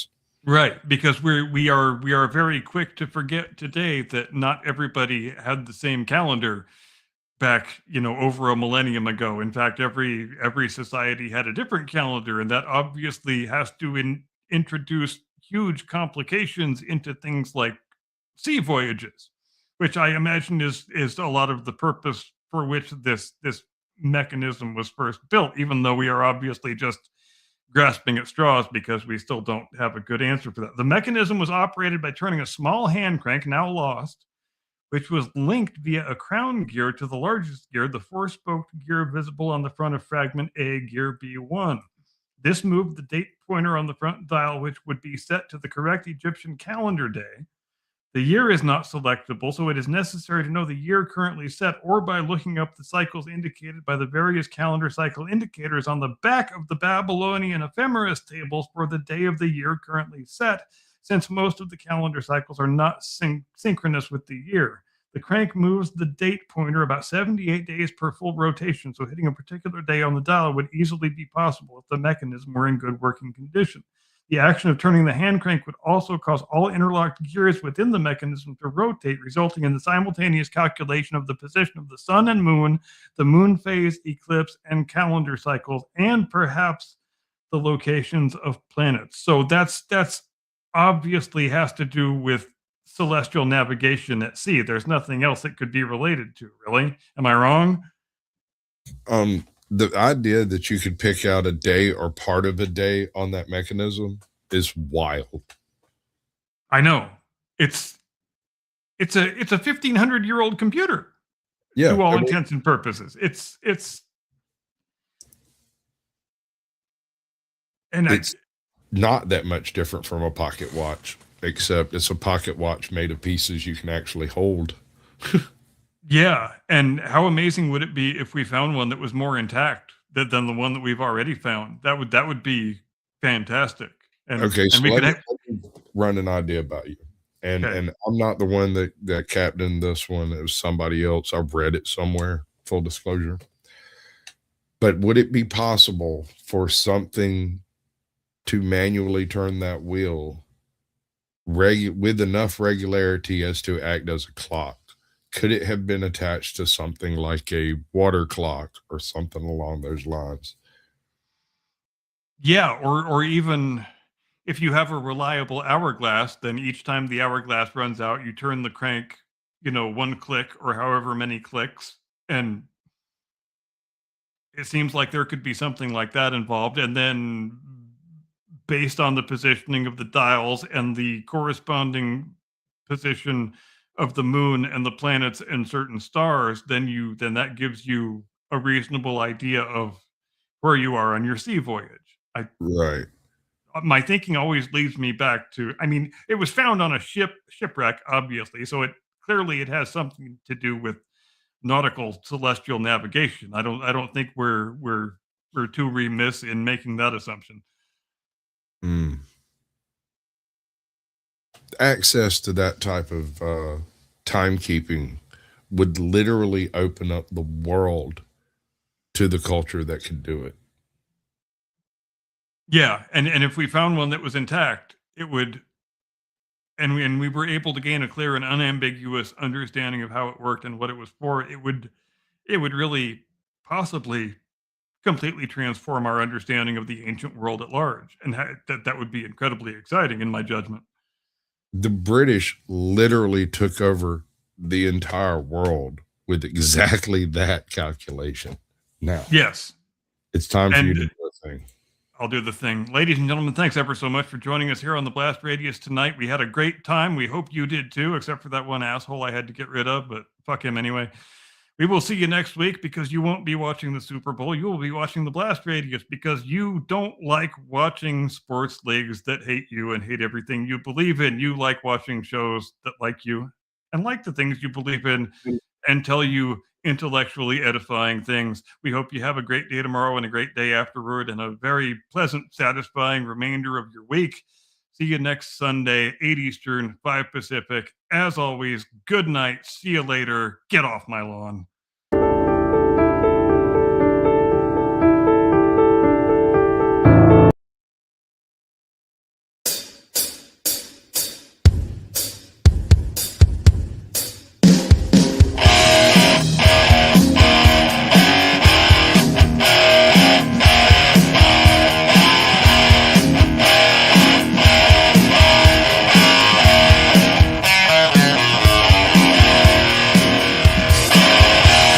Right, because we are very quick to forget today that not everybody had the same calendar back, over a millennium ago. In fact, every society had a different calendar, and that obviously has to introduce huge complications into things like sea voyages, which I imagine is a lot of the purpose for which this mechanism was first built, even though we are obviously just grasping at straws because we still don't have a good answer for that. The mechanism was operated by turning a small hand crank, now lost, which was linked via a crown gear to the largest gear, the four-spoked gear visible on the front of fragment A, gear B1. This moved the date pointer on the front dial, which would be set to the correct Egyptian calendar day. The year is not selectable, so it is necessary to know the year currently set or by looking up the cycles indicated by the various calendar cycle indicators on the back of the Babylonian ephemeris tables for the day of the year currently set, since most of the calendar cycles are not synchronous with the year. The crank moves the date pointer about 78 days per full rotation, so hitting a particular day on the dial would easily be possible if the mechanism were in good working condition. The action of turning the hand crank would also cause all interlocked gears within the mechanism to rotate, resulting in the simultaneous calculation of the position of the sun and moon, the moon phase, eclipse, and calendar cycles, and perhaps the locations of planets. So that's obviously has to do with celestial navigation at sea. There's nothing else it could be related to, really. Am I wrong? The idea that you could pick out a day or part of a day on that mechanism is wild. I know. It's a 1,500-year-old computer. Yeah, to all intents and purposes. It's not that much different from a pocket watch, except it's a pocket watch made of pieces you can actually hold. Yeah, and how amazing would it be if we found one that was more intact than the one that we've already found? That would be fantastic. And, okay, so we let me run an idea about you. And I'm not the one that captained this one. It was somebody else. I've read it somewhere, full disclosure. But would it be possible for something to manually turn that wheel with enough regularity as to act as a clock? Could it have been attached to something like a water clock or something along those lines? Yeah, or even if you have a reliable hourglass, then each time the hourglass runs out, you turn the crank, one click or however many clicks, and it seems like there could be something like that involved. And then based on the positioning of the dials and the corresponding position of the moon and the planets and certain stars, then that gives you a reasonable idea of where you are on your sea voyage. Right. My thinking always leads me back to, it was found on a shipwreck, obviously, so it has something to do with nautical celestial navigation. I don't think we're too remiss in making that assumption. Access to that type of timekeeping would literally open up the world to the culture that could do it. Yeah, and if we found one that was intact, it would and we were able to gain a clear and unambiguous understanding of how it worked and what it was for, it would really possibly completely transform our understanding of the ancient world at large, and that would be incredibly exciting in my judgment. The British literally took over the entire world with exactly that calculation. Now, yes, it's time for you to do a thing. I'll do the thing. Ladies and gentlemen, thanks ever so much for joining us here on the Blast Radius tonight. We had a great time. We hope you did too, except for that one asshole I had to get rid of, but fuck him anyway. We will see you next week because you won't be watching the Super Bowl. You will be watching the Blast Radius because you don't like watching sports leagues that hate you and hate everything you believe in. You like watching shows that like you and like the things you believe in and tell you intellectually edifying things. We hope you have a great day tomorrow and a great day afterward and a very pleasant, satisfying remainder of your week. See you next Sunday, 8 Eastern, 5 Pacific. As always, good night. See you later. Get off my lawn.